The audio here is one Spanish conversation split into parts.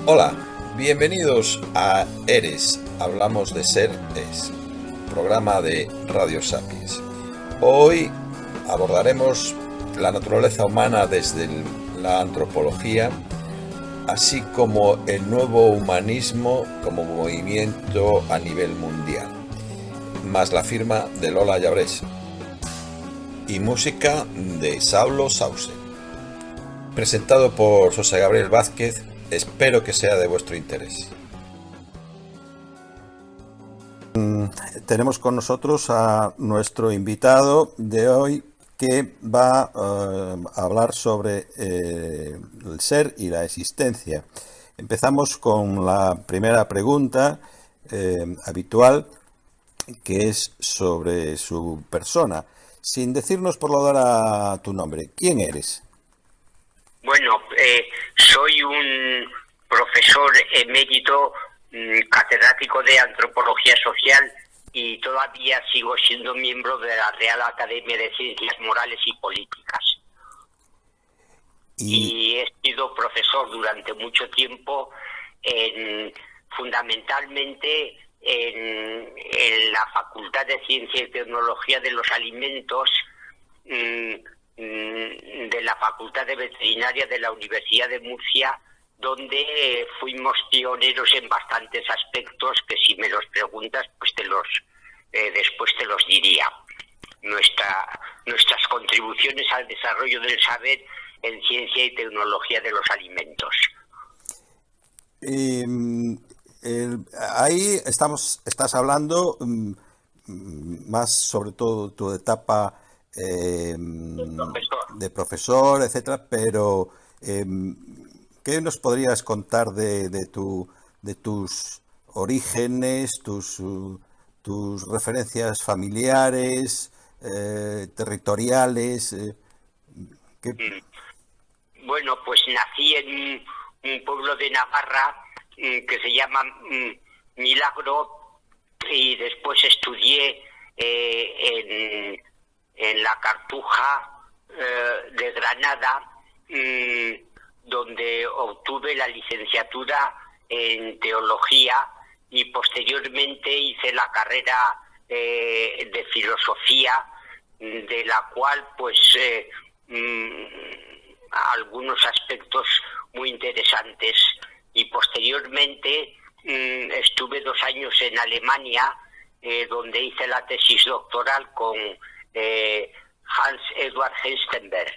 Hola, bienvenidos a Eres, hablamos de ser es, programa de Radio Sapiens. Hoy abordaremos la naturaleza humana desde la antropología, así como el nuevo humanismo como movimiento a nivel mundial, más la firma de Lola Llabrés y música de Saulo Sauce. Presentado por José Gabriel Vázquez, espero que sea de vuestro interés. Tenemos con nosotros a nuestro invitado de hoy que va a hablar sobre el ser y la existencia. Empezamos con la primera pregunta habitual, que es sobre su persona. Sin decirnos por lo de ahora tu nombre, ¿quién eres? Bueno, soy un profesor emérito, catedrático de Antropología Social y todavía sigo siendo miembro de la Real Academia de Ciencias Morales y Políticas. Y he sido profesor durante mucho tiempo, fundamentalmente en la Facultad de Ciencia y Tecnología de los Alimentos, de la Facultad de Veterinaria de la Universidad de Murcia, donde fuimos pioneros en bastantes aspectos que, si me los preguntas, pues después te los diría. Nuestras contribuciones al desarrollo del saber en ciencia y tecnología de los alimentos. Ahí estás hablando más sobre todo tu etapa de profesor, etcétera, pero ¿qué nos podrías contar de tus orígenes, tus referencias familiares, territoriales? Bueno, pues nací en un pueblo de Navarra que se llama Milagro, y después estudié en la Cartuja de Granada, donde obtuve la licenciatura en teología, y posteriormente hice la carrera de filosofía, de la cual pues algunos aspectos muy interesantes. Y posteriormente estuve 2 años en Alemania, donde hice la tesis doctoral con Hans Eduard Heistenberg,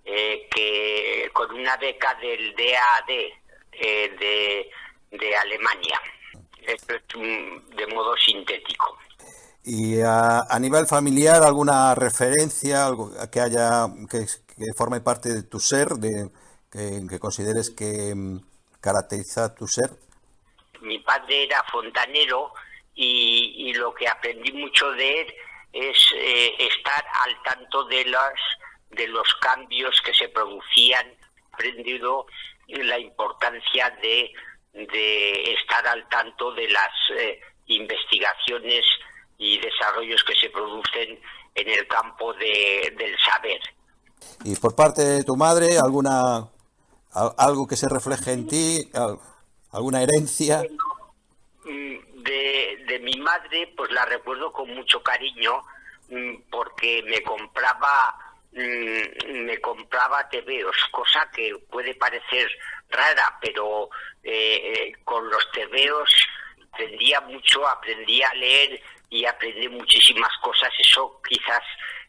que con una beca del DAAD de Alemania. Esto es de modo sintético. Y a nivel familiar, ¿alguna referencia, algo que forme parte de tu ser, que consideres que caracteriza tu ser? Mi padre era fontanero, y lo que aprendí mucho de él es estar al tanto de los cambios que se producían. He aprendido la importancia de estar al tanto de las investigaciones y desarrollos que se producen en el campo del saber. ¿Y por parte de tu madre, algo que se refleje en ti, alguna herencia? De mi madre, pues la recuerdo con mucho cariño, porque me compraba tebeos, cosa que puede parecer rara, pero con los tebeos aprendí a leer y aprendí muchísimas cosas. Eso quizás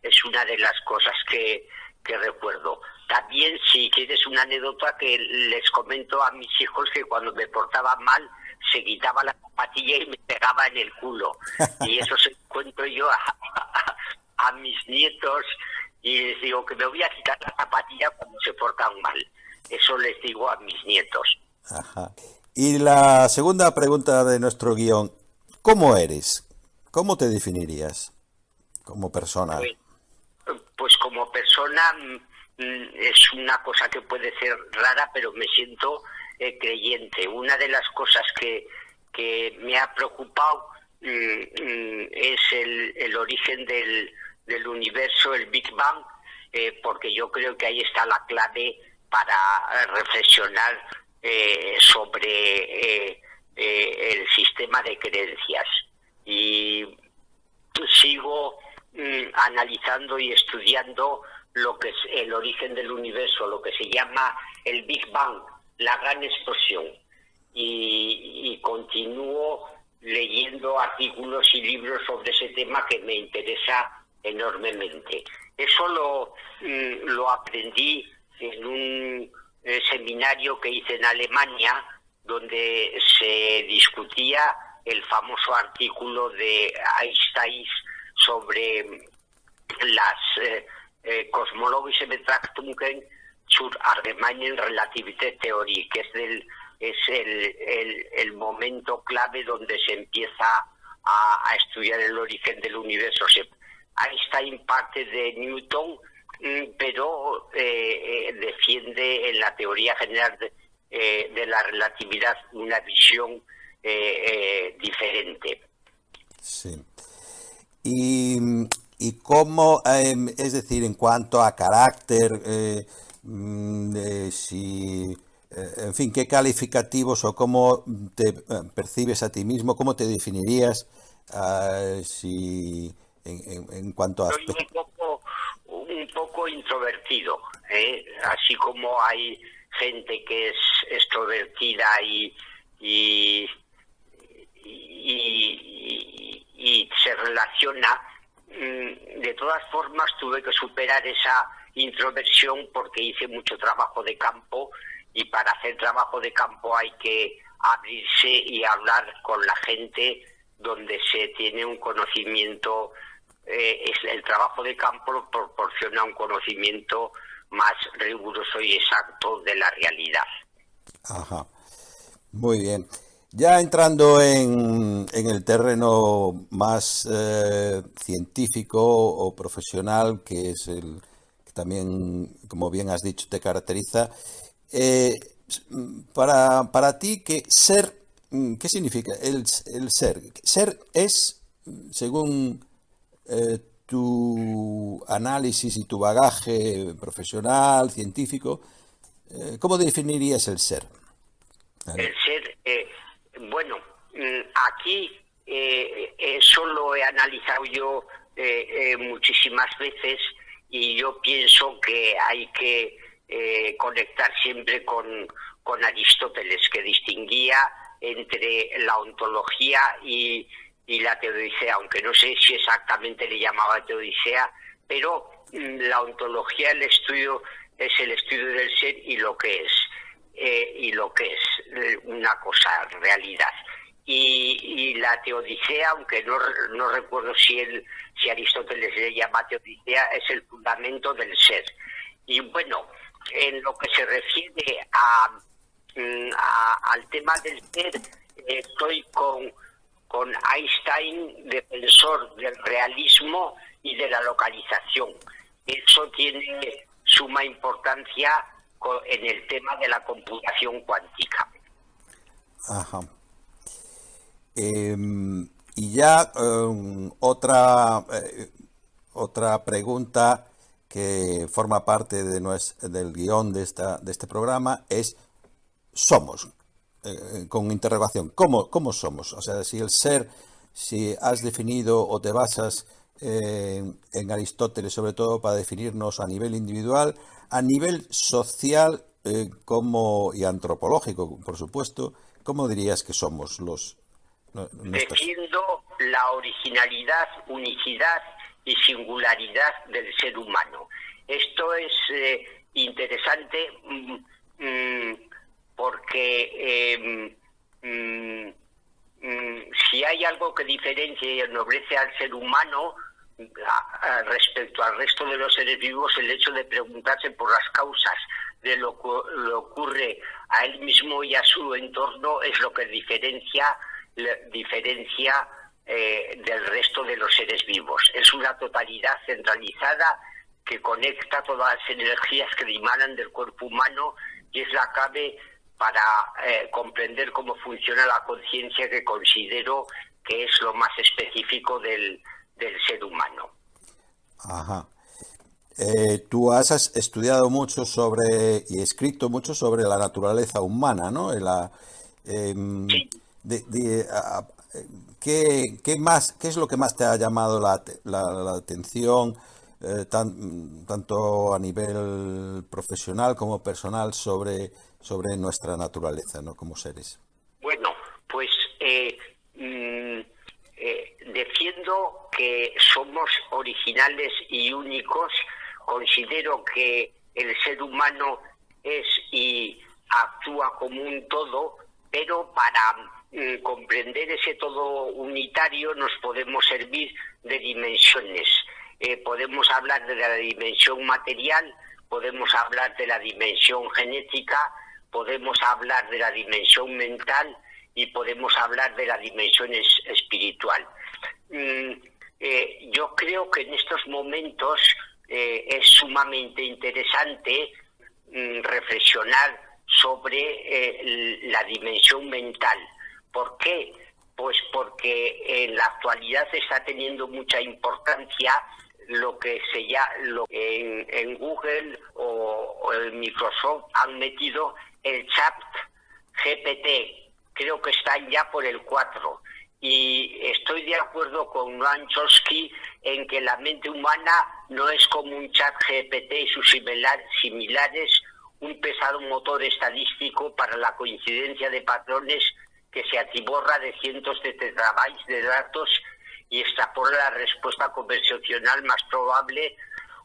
es una de las cosas que recuerdo. También, si quieres una anécdota, que les comento a mis hijos, que cuando me portaba mal se quitaba la zapatilla y me pegaba en el culo. Y eso se lo cuento yo a mis nietos, y les digo que me voy a quitar la zapatilla cuando se portan mal. Eso les digo a mis nietos. Ajá. Y la segunda pregunta de nuestro guión, ¿cómo eres? ¿Cómo te definirías como persona? Pues como persona es una cosa que puede ser rara, pero me siento creyente. Una de las cosas que me ha preocupado es el origen del universo, el Big Bang, porque yo creo que ahí está la clave para reflexionar sobre el sistema de creencias. Y sigo analizando y estudiando lo que es el origen del universo, lo que se llama el Big Bang, la gran explosión. Y continúo leyendo artículos y libros sobre ese tema que me interesa enormemente. Eso lo aprendí en un seminario que hice en Alemania, donde se discutía el famoso artículo de Einstein sobre las Kosmologische Betrachtungen zur allgemeinen Relativitätstheorie, que es el momento clave donde se empieza a estudiar el origen del universo. Einstein parte de Newton, pero defiende en la teoría general de la relatividad una visión diferente. Sí. Y cómo, es decir, en cuanto a carácter, si, en fin, qué calificativos o cómo te percibes a ti mismo, cómo te definirías, si en cuanto a Soy un poco introvertido, así como hay gente que es extrovertida y se relaciona. De todas formas tuve que superar esa introversión porque hice mucho trabajo de campo, y para hacer trabajo de campo hay que abrirse y hablar con la gente donde se tiene un conocimiento. El trabajo de campo proporciona un conocimiento más riguroso y exacto de la realidad. Ajá, muy bien. Ya entrando en el terreno más científico o profesional, que es el que también, como bien has dicho, te caracteriza, para ti, ¿qué significa el ser? Ser es, según tu análisis y tu bagaje profesional, científico, ¿cómo definirías el ser? El ser, bueno, aquí eso lo he analizado yo muchísimas veces, y yo pienso que hay que conectar siempre con Aristóteles, que distinguía entre la ontología y la teodicea, aunque no sé si exactamente le llamaba teodicea, pero la ontología es el estudio del ser y lo que es una cosa, realidad. Y la teodicea, aunque no recuerdo si Aristóteles le llama teodicea, es el fundamento del ser. Y bueno, en lo que se refiere al tema del ser, estoy con Einstein, defensor del realismo y de la localización. Eso tiene suma importancia en el tema de la computación cuántica. Ajá. Y ya otra pregunta que forma parte del guión de este programa es: ¿somos? Con interrogación. ¿Cómo somos? O sea, si has definido o te basas en Aristóteles, sobre todo para definirnos a nivel individual, a nivel social y antropológico, por supuesto, ¿cómo dirías que somos Defiendo la originalidad, unicidad y singularidad del ser humano. Esto es interesante porque si hay algo que diferencia y ennoblece al ser humano respecto al resto de los seres vivos, el hecho de preguntarse por las causas de lo que le ocurre a él mismo y a su entorno es lo que diferencia del resto de los seres vivos. Es una totalidad centralizada que conecta todas las energías que dimanan del cuerpo humano, y es la clave para comprender cómo funciona la conciencia, que considero que es lo más específico del ser humano. Ajá. Tú has estudiado mucho sobre y escrito mucho sobre la naturaleza humana, ¿no? Em, Sí. de- de- a- a- qué es lo que más te ha llamado la atención, tanto a nivel profesional como personal, sobre nuestra naturaleza, ¿no? Como seres. Bueno, pues mm, defiendo que somos originales y únicos. Considero que el ser humano es y actúa como un todo, pero para comprender ese todo unitario nos podemos servir de dimensiones. Podemos hablar de la dimensión material, podemos hablar de la dimensión genética, podemos hablar de la dimensión mental y podemos hablar de la dimensión espiritual. Yo creo que en estos momentos es sumamente interesante reflexionar sobre la dimensión mental. ¿Por qué? Pues porque en la actualidad está teniendo mucha importancia lo que se llama en Google o en Microsoft han metido el chat GPT. Creo que están ya por el 4. Y estoy de acuerdo con Noam Chomsky en que la mente humana no es como un chat GPT y sus similares, un pesado motor estadístico para la coincidencia de patrones que se atiborra de cientos de terabytes de datos y extrapola la respuesta conversacional más probable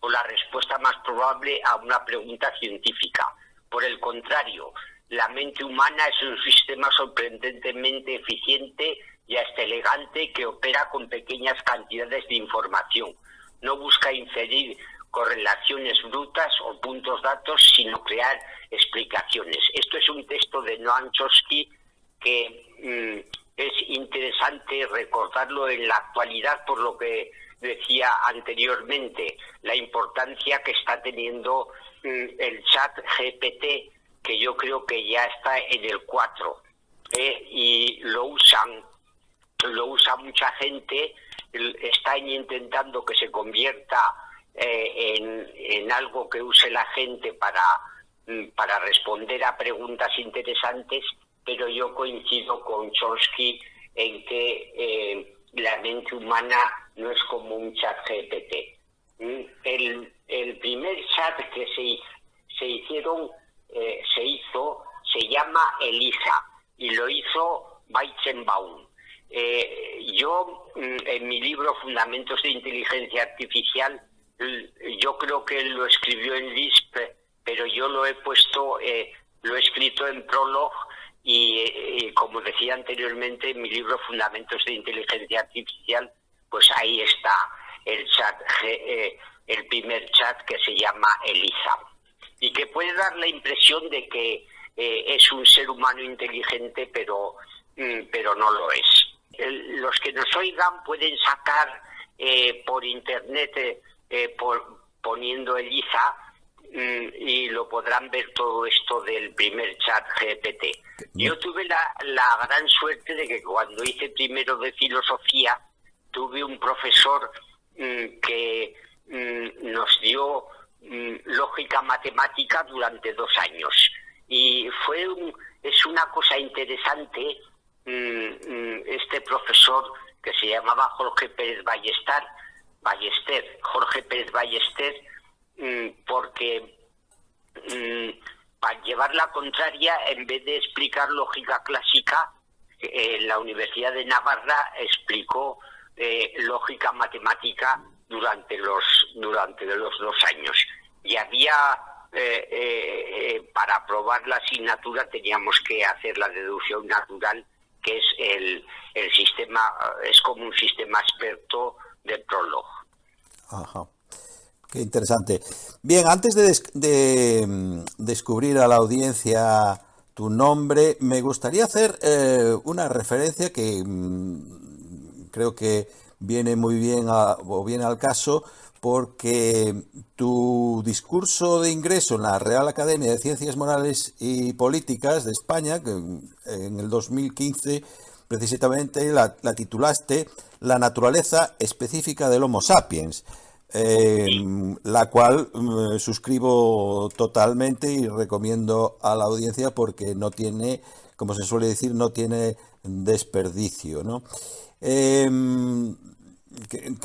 o la respuesta más probable a una pregunta científica. Por el contrario, la mente humana es un sistema sorprendentemente eficiente y hasta elegante que opera con pequeñas cantidades de información. No busca inferir correlaciones brutas o puntos datos, sino crear explicaciones. Esto es un texto de Noam Chomsky que es interesante recordarlo en la actualidad por lo que decía anteriormente, la importancia que está teniendo el chat GPT, que yo creo que ya está en el 4, y lo usa mucha gente, están intentando que se convierta en algo que use la gente para responder a preguntas interesantes, pero yo coincido con Chomsky en que la mente humana no es como un chat GPT. El primer chat que se hizo se llama ELIZA y lo hizo Weizenbaum. Yo en mi libro Fundamentos de Inteligencia Artificial, yo creo que él lo escribió en Lisp, pero yo lo he escrito en Prolog y como decía anteriormente en mi libro Fundamentos de Inteligencia Artificial, pues ahí está el primer chat que se llama ELIZA y que puede dar la impresión de que es un ser humano inteligente, pero no lo es. Los que nos oigan pueden sacar por internet poniendo ELIZA y lo podrán ver todo esto del primer chat GPT. Yo tuve la gran suerte de que cuando hice primero de filosofía tuve un profesor que nos dio lógica matemática durante 2 años y es una cosa interesante. Este profesor que se llamaba Jorge Pérez Ballester, porque para llevar la contraria, en vez de explicar lógica clásica, en la Universidad de Navarra explicó lógica matemática durante los 2 años. Y había, para aprobar la asignatura, teníamos que hacer la deducción natural, que es el sistema, es como un sistema experto de Prolog. Ajá. Qué interesante. Bien, antes de descubrir a la audiencia tu nombre, me gustaría hacer una referencia que creo que viene muy bien o viene al caso, porque tu discurso de ingreso en la Real Academia de Ciencias Morales y Políticas de España, que en el 2015 precisamente la titulaste La naturaleza específica del Homo sapiens. Sí. la cual suscribo totalmente y recomiendo a la audiencia porque no tiene, como se suele decir, no tiene desperdicio, ¿no? ¿Qué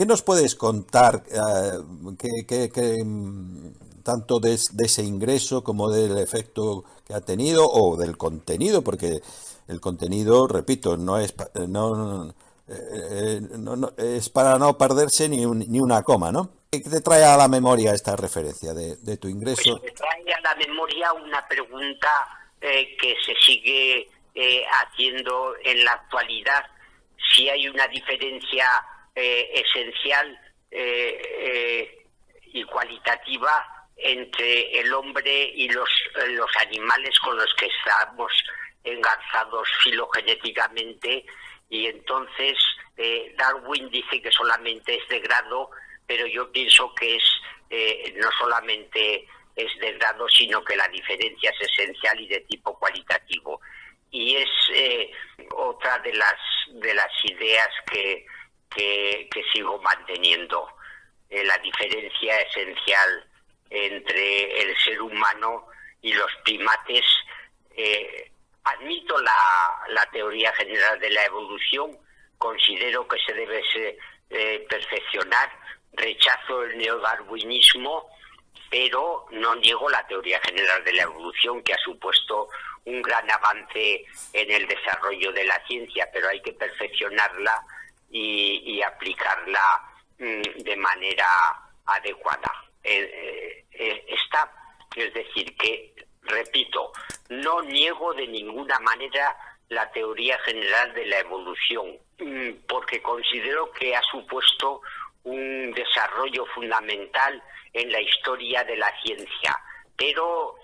nos puedes contar tanto de ese ingreso como del efecto que ha tenido o del contenido? Porque el contenido, repito, no es para no perderse ni una coma, ¿no? ¿Qué te trae a la memoria esta referencia de tu Pues ingreso? me trae a la memoria una pregunta que se sigue haciendo en la actualidad, si hay una diferencia esencial y cualitativa entre el hombre y los animales con los que estamos engarzados filogenéticamente, y entonces Darwin dice que solamente es de grado, pero yo pienso que no solamente es de grado, sino que la diferencia es esencial y de tipo cualitativo. Y es otra de las ideas que sigo manteniendo, la diferencia esencial entre el ser humano y los primates. Admito la teoría general de la evolución, considero que se debe perfeccionar, rechazo el neodarwinismo, pero no niego la teoría general de la evolución, que ha supuesto un gran avance en el desarrollo de la ciencia, pero hay que perfeccionarla y aplicarla de manera adecuada. Es decir, que, repito, no niego de ninguna manera la teoría general de la evolución, porque considero que ha supuesto un desarrollo fundamental en la historia de la ciencia, pero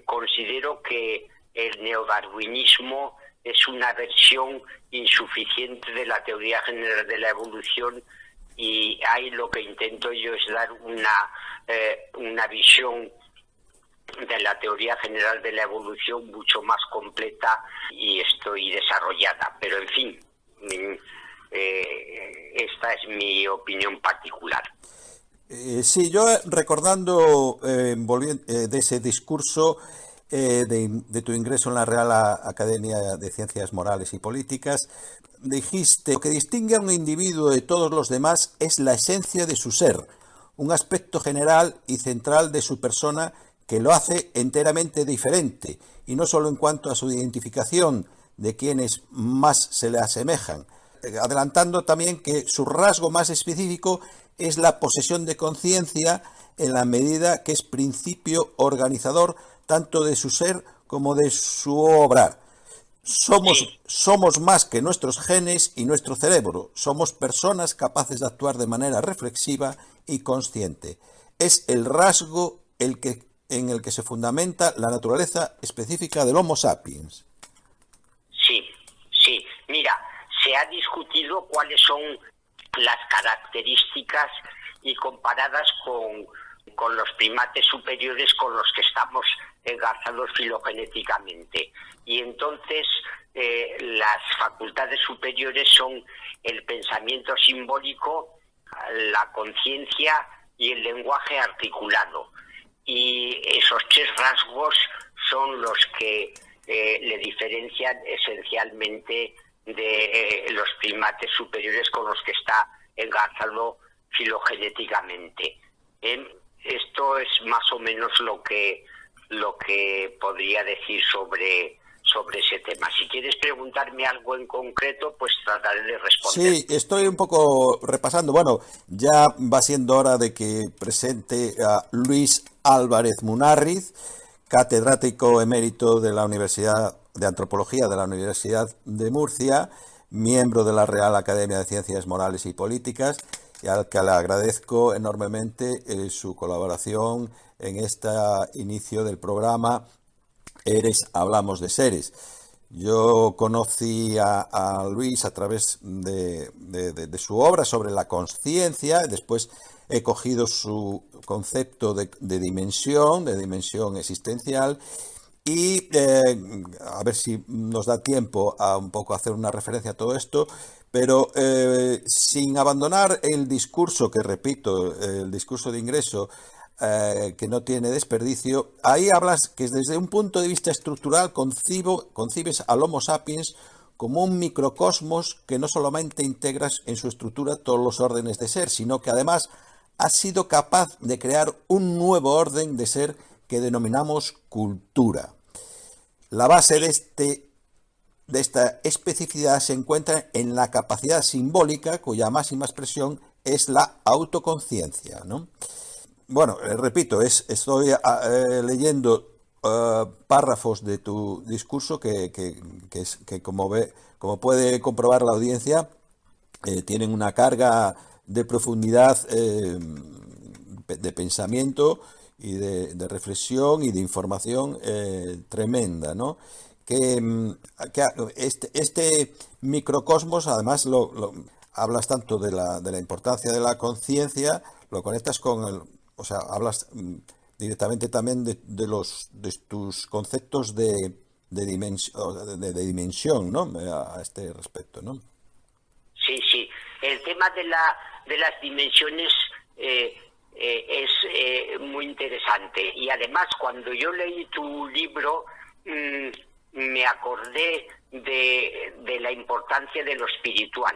considero que el neodarwinismo es una versión insuficiente de la teoría general de la evolución, y ahí lo que intento yo es dar una visión de la teoría general de la evolución mucho más completa y desarrollada. Pero en fin, esta es mi opinión particular. Sí, yo recordando de ese discurso de tu ingreso en la Real Academia de Ciencias Morales y Políticas, dijiste: lo que distingue a un individuo de todos los demás es la esencia de su ser, un aspecto general y central de su persona que lo hace enteramente diferente, y no solo en cuanto a su identificación de quienes más se le asemejan, adelantando también que su rasgo más específico es la posesión de conciencia, en la medida que es principio organizador tanto de su ser como de su obrar. Somos más que nuestros genes y nuestro cerebro. Somos personas capaces de actuar de manera reflexiva y consciente. Es el rasgo en el que se fundamenta la naturaleza específica del Homo sapiens. Sí, sí. Mira, se ha discutido cuáles son las características y comparadas con los primates superiores con los que estamos engarzados filogenéticamente. Y entonces las facultades superiores son el pensamiento simbólico, la conciencia y el lenguaje articulado. Y esos tres rasgos son los que le diferencian esencialmente de los primates superiores con los que está engarzado filogenéticamente. Esto es más o menos lo que podría decir sobre ese tema. Si quieres preguntarme algo en concreto, pues trataré de responder. Sí, estoy un poco repasando. Bueno, ya va siendo hora de que presente a Luis Álvarez Munarriz, catedrático emérito de la Universidad de Antropología de la Universidad de Murcia, miembro de la Real Academia de Ciencias Morales y Políticas, y al que le agradezco enormemente su colaboración en este inicio del programa Hablamos de Seres. Yo conocí a Luis a través de su obra sobre la consciencia. Después he cogido su concepto de dimensión existencial, Y a ver si nos da tiempo a un poco hacer una referencia a todo esto, pero sin abandonar el discurso, que repito, el discurso de ingreso, que no tiene desperdicio, ahí hablas que desde un punto de vista estructural concibes al Homo sapiens como un microcosmos que no solamente integras en su estructura todos los órdenes de ser, sino que además has sido capaz de crear un nuevo orden de ser que denominamos cultura. La base de esta especificidad se encuentra en la capacidad simbólica, cuya máxima expresión es la autoconciencia, ¿no? Bueno, repito, estoy leyendo párrafos de tu discurso que como puede comprobar la audiencia, tienen una carga de profundidad, de pensamiento y de reflexión y de información tremenda, ¿no? Que este microcosmos, además, hablas tanto de la importancia de la conciencia, lo conectas o sea, hablas directamente también de tus conceptos de dimensión, ¿no? A este respecto, ¿no? Sí, sí. El tema de las dimensiones es muy interesante. Y además, cuando yo leí tu libro, me acordé de la importancia de lo espiritual.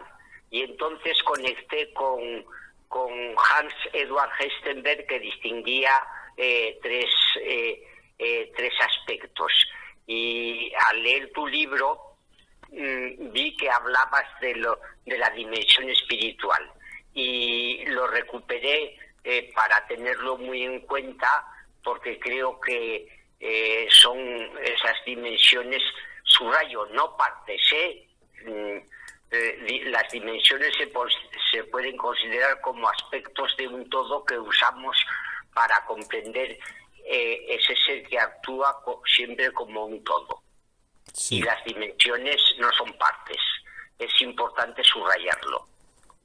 Y entonces conecté con Hans Eduard Heisenberg, que distinguía tres aspectos. Y al leer tu libro, vi que hablabas de la dimensión espiritual y lo recuperé para tenerlo muy en cuenta, porque creo que son esas dimensiones, subrayo, no partes, las dimensiones se pueden considerar como aspectos de un todo que usamos para comprender ese ser que actúa siempre como un todo. Sí. Y las dimensiones no son partes. Es importante subrayarlo.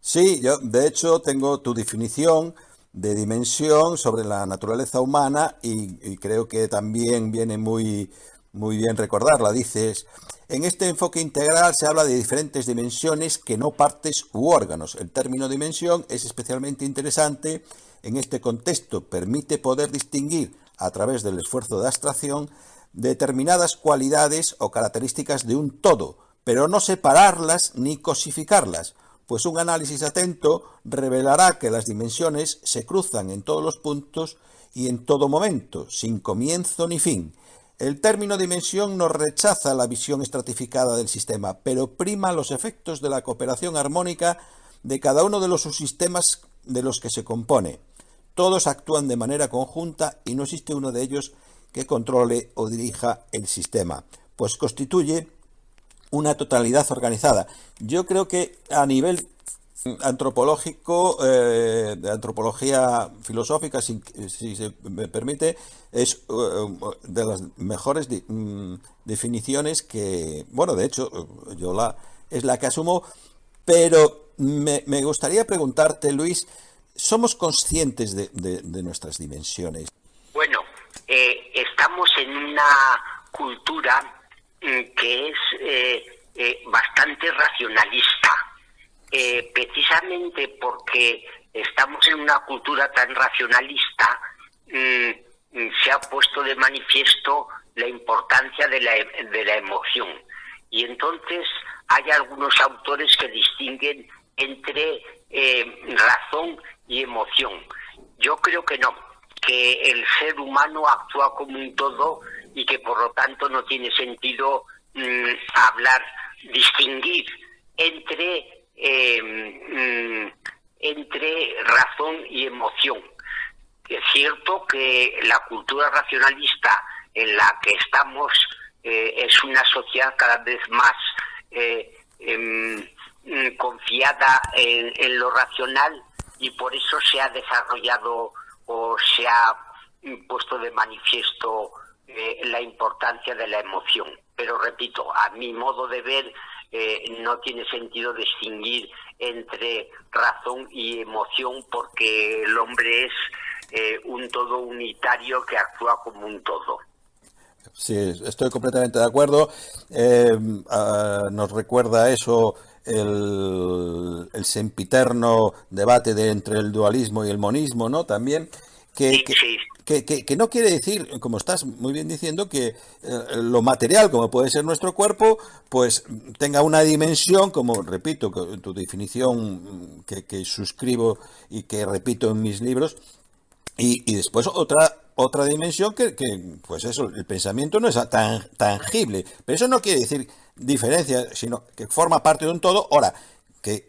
Sí, yo de hecho tengo tu definición de dimensión sobre la naturaleza humana y creo que también viene muy bien recordarla. Dices, en este enfoque integral se habla de diferentes dimensiones que no partes u órganos. El término dimensión es especialmente interesante en este contexto. Permite poder distinguir a través del esfuerzo de abstracción determinadas cualidades o características de un todo, pero no separarlas ni cosificarlas, pues un análisis atento revelará que las dimensiones se cruzan en todos los puntos y en todo momento, sin comienzo ni fin. El término dimensión no rechaza la visión estratificada del sistema, pero prima los efectos de la cooperación armónica de cada uno de los subsistemas de los que se compone. Todos actúan de manera conjunta y no existe uno de ellos que controle o dirija el sistema, pues constituye una totalidad organizada. Yo creo que a nivel antropológico, de antropología filosófica, si se me permite, es de las mejores definiciones que, bueno, de hecho, es la que asumo, pero me gustaría preguntarte, Luis, ¿somos conscientes de nuestras dimensiones? Bueno, estamos en una cultura que es bastante racionalista, precisamente porque estamos en una cultura tan racionalista. Se ha puesto de manifiesto la importancia de la emoción, y entonces hay algunos autores que distinguen entre razón y emoción. Yo creo que no, que el ser humano actúa como un todo y que por lo tanto no tiene sentido distinguir entre razón y emoción. Es cierto que la cultura racionalista en la que estamos es una sociedad cada vez más confiada en lo racional, y por eso se ha desarrollado o se ha puesto de manifiesto la importancia de la emoción. Pero repito, a mi modo de ver, no tiene sentido distinguir entre razón y emoción, porque el hombre es un todo unitario que actúa como un todo. Sí, estoy completamente de acuerdo. Nos recuerda eso el sempiterno debate entre el dualismo y el monismo, ¿no? También, que, Sí, que, sí, que no quiere decir, como estás muy bien diciendo, que lo material, como puede ser nuestro cuerpo, pues tenga una dimensión, como repito, tu definición que suscribo y que repito en mis libros, y después otra dimensión pues eso, el pensamiento no es tan tangible, pero eso no quiere decir diferencia, sino que forma parte de un todo. Ahora, que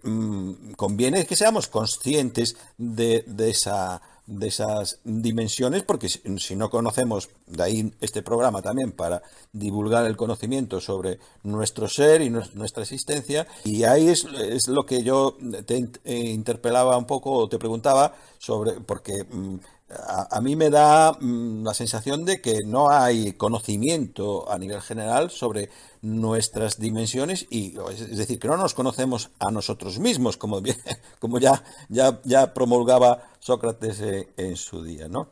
conviene que seamos conscientes de esas dimensiones, porque si no conocemos, de ahí este programa también, para divulgar el conocimiento sobre nuestro ser y nuestra existencia, y ahí es lo que yo te interpelaba un poco, o te preguntaba sobre, porque a mí me da la sensación de que no hay conocimiento a nivel general sobre nuestras dimensiones, y es decir, que no nos conocemos a nosotros mismos, como, como ya promulgaba Sócrates en su día, ¿no?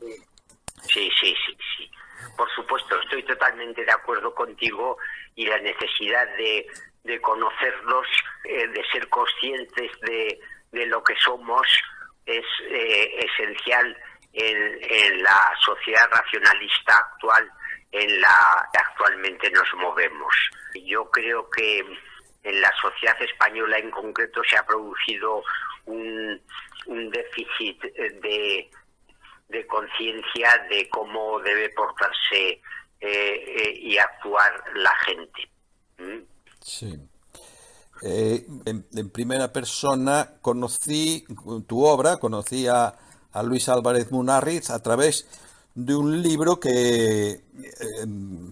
sí, sí, sí, sí. Por supuesto, estoy totalmente de acuerdo contigo, y la necesidad de conocernos, de ser conscientes de lo que somos, es esencial en la sociedad racionalista actual en la que actualmente nos movemos. Yo creo que en la sociedad española en concreto se ha producido un déficit de conciencia de cómo debe portarse y actuar la gente. Sí. En primera persona conocí tu obra, a Luis Álvarez Munárriz a través de un libro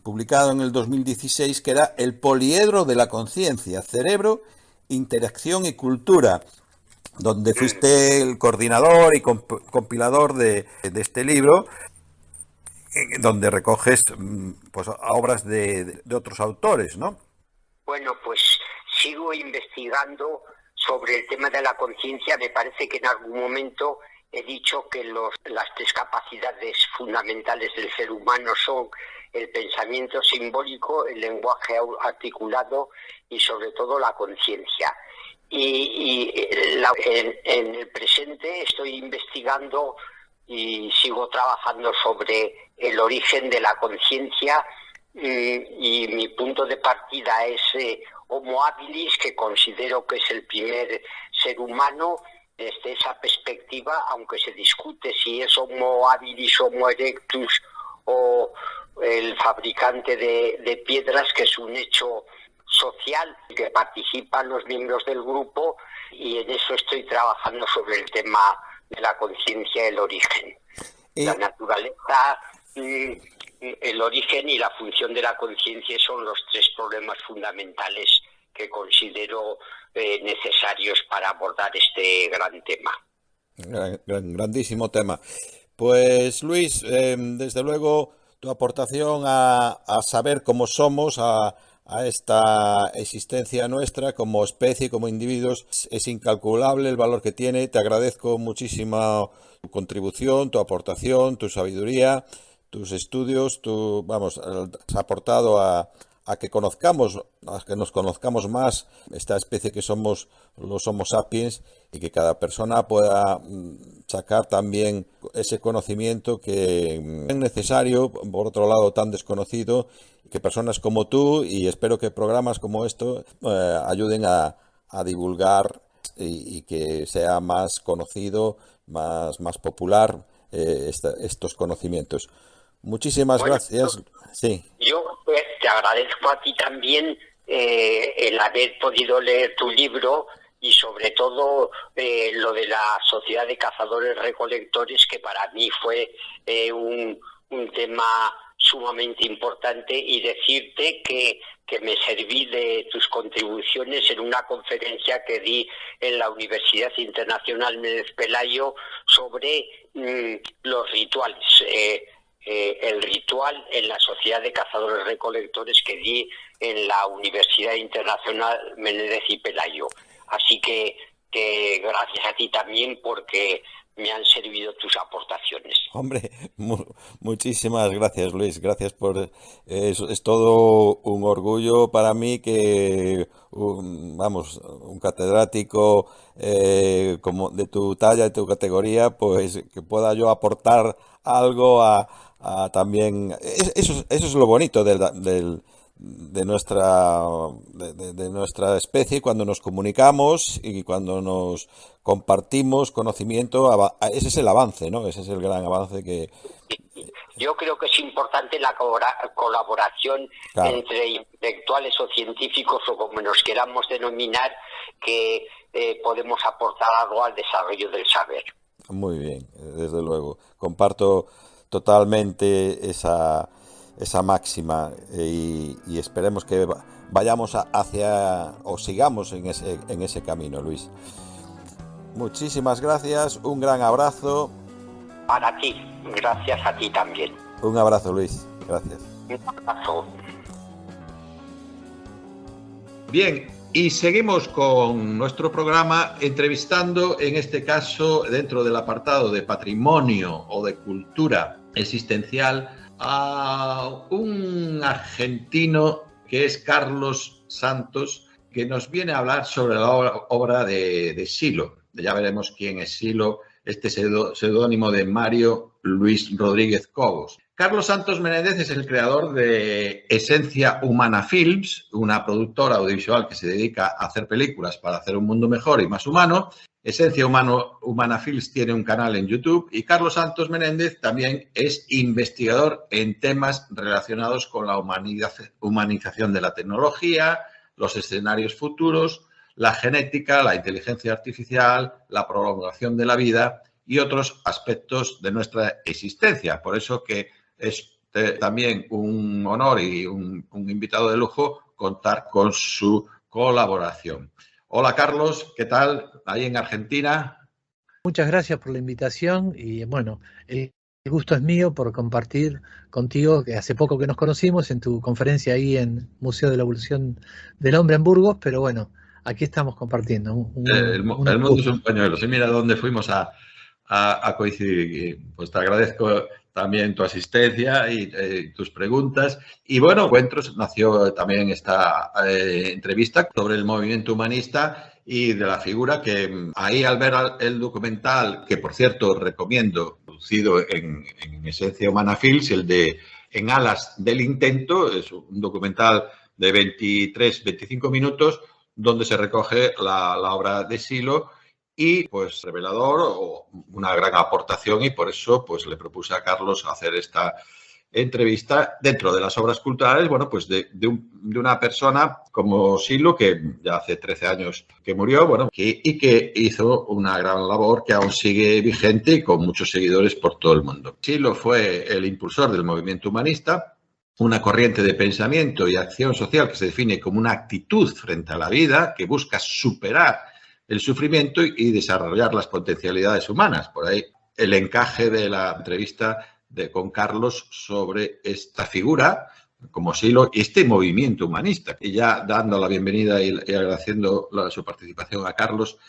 publicado en el 2016, que era El poliedro de la conciencia, cerebro, interacción y cultura, donde fuiste el coordinador y compilador de este libro, donde recoges pues obras de otros autores, ¿no? Bueno, pues sigo investigando sobre el tema de la conciencia. Me parece que en algún momento he dicho que las tres capacidades fundamentales del ser humano son el pensamiento simbólico, el lenguaje articulado y sobre todo la conciencia. En el presente estoy investigando y sigo trabajando sobre el origen de la conciencia, y mi punto de partida es Homo habilis, que considero que es el primer ser humano. Desde esa perspectiva, aunque se discute si es Homo habilis, Homo erectus o el fabricante de piedras, que es un hecho social que participan los miembros del grupo, y en eso estoy trabajando sobre el tema de la conciencia y el origen. La naturaleza, el origen y la función de la conciencia son los tres problemas fundamentales que considero necesarios para abordar este gran tema. Grandísimo tema. Pues Luis, desde luego tu aportación a saber cómo somos, a esta existencia nuestra como especie, como individuos, es incalculable el valor que tiene. Te agradezco muchísimo tu contribución, tu aportación, tu sabiduría, tus estudios, has aportado a que nos conozcamos más esta especie que somos los Homo sapiens, y que cada persona pueda sacar también ese conocimiento que es necesario, por otro lado tan desconocido, que personas como tú, y espero que programas como esto ayuden a divulgar y que sea más conocido, más popular estos conocimientos. Muchísimas gracias. Sí. Yo te agradezco a ti también el haber podido leer tu libro, y sobre todo lo de la Sociedad de Cazadores Recolectores, que para mí fue un tema sumamente importante, y decirte que me serví de tus contribuciones en una conferencia que di en la Universidad Internacional Méndez Pelayo sobre los rituales. El ritual en la Sociedad de Cazadores Recolectores, que di en la Universidad Internacional Menéndez y Pelayo. Así que gracias a ti también, porque me han servido tus aportaciones. Hombre, muchísimas gracias, Luis. Gracias por... es todo un orgullo para mí que, un catedrático como de tu talla, de tu categoría, pues que pueda yo aportar algo a también... Eso es lo bonito de nuestra especie cuando nos comunicamos y cuando nos compartimos conocimiento. Ese es el avance, ¿no? Ese es el gran avance que... Yo creo que es importante la colaboración, claro, entre intelectuales o científicos, o como nos queramos denominar, que podemos aportar algo al desarrollo del saber. Muy bien, desde luego. Comparto totalmente esa máxima y esperemos que vayamos o sigamos en ese camino, Luis. Muchísimas gracias, un gran abrazo. Para ti, gracias a ti también. Un abrazo, Luis, gracias. Un abrazo. Bien, y seguimos con nuestro programa entrevistando, en este caso, dentro del apartado de patrimonio o de cultura existencial, a un argentino que es Carlos Santos, que nos viene a hablar sobre la obra de Silo. Ya veremos quién es Silo, este seudónimo de Mario Luis Rodríguez Cobos. Carlos Santos Menéndez es el creador de Esencia Humana Films, una productora audiovisual que se dedica a hacer películas para hacer un mundo mejor y más humano. Esencia Humana Films tiene un canal en YouTube y Carlos Santos Menéndez también es investigador en temas relacionados con la humanización de la tecnología, los escenarios futuros, la genética, la inteligencia artificial, la prolongación de la vida y otros aspectos de nuestra existencia. Por eso que es también un honor y un invitado de lujo contar con su colaboración. Hola, Carlos, ¿qué tal ahí en Argentina? Muchas gracias por la invitación y bueno, el gusto es mío por compartir contigo, que hace poco que nos conocimos en tu conferencia ahí en Museo de la Evolución del Hombre en Burgos, pero bueno, aquí estamos compartiendo. El mundo es un pañuelo. Sí, mira dónde fuimos a coincidir. Pues te agradezco también tu asistencia y tus preguntas. Y bueno, Encuentros nació también esta entrevista sobre el movimiento humanista y de la figura que ahí, al ver el documental, que por cierto recomiendo, producido en Esencia Humana Films, el de En alas del intento, es un documental de 23-25 minutos donde se recoge la obra de Silo. Y pues revelador o una gran aportación, y por eso pues le propuse a Carlos hacer esta entrevista dentro de las obras culturales, bueno, pues de una persona como Silo, que ya hace 13 años que murió, bueno, y que hizo una gran labor que aún sigue vigente y con muchos seguidores por todo el mundo. Silo fue el impulsor del movimiento humanista, una corriente de pensamiento y acción social que se define como una actitud frente a la vida que busca superar el sufrimiento y desarrollar las potencialidades humanas. Por ahí el encaje de la entrevista con Carlos sobre esta figura como Silo y este movimiento humanista. Y ya dando la bienvenida y agradeciendo su participación a Carlos.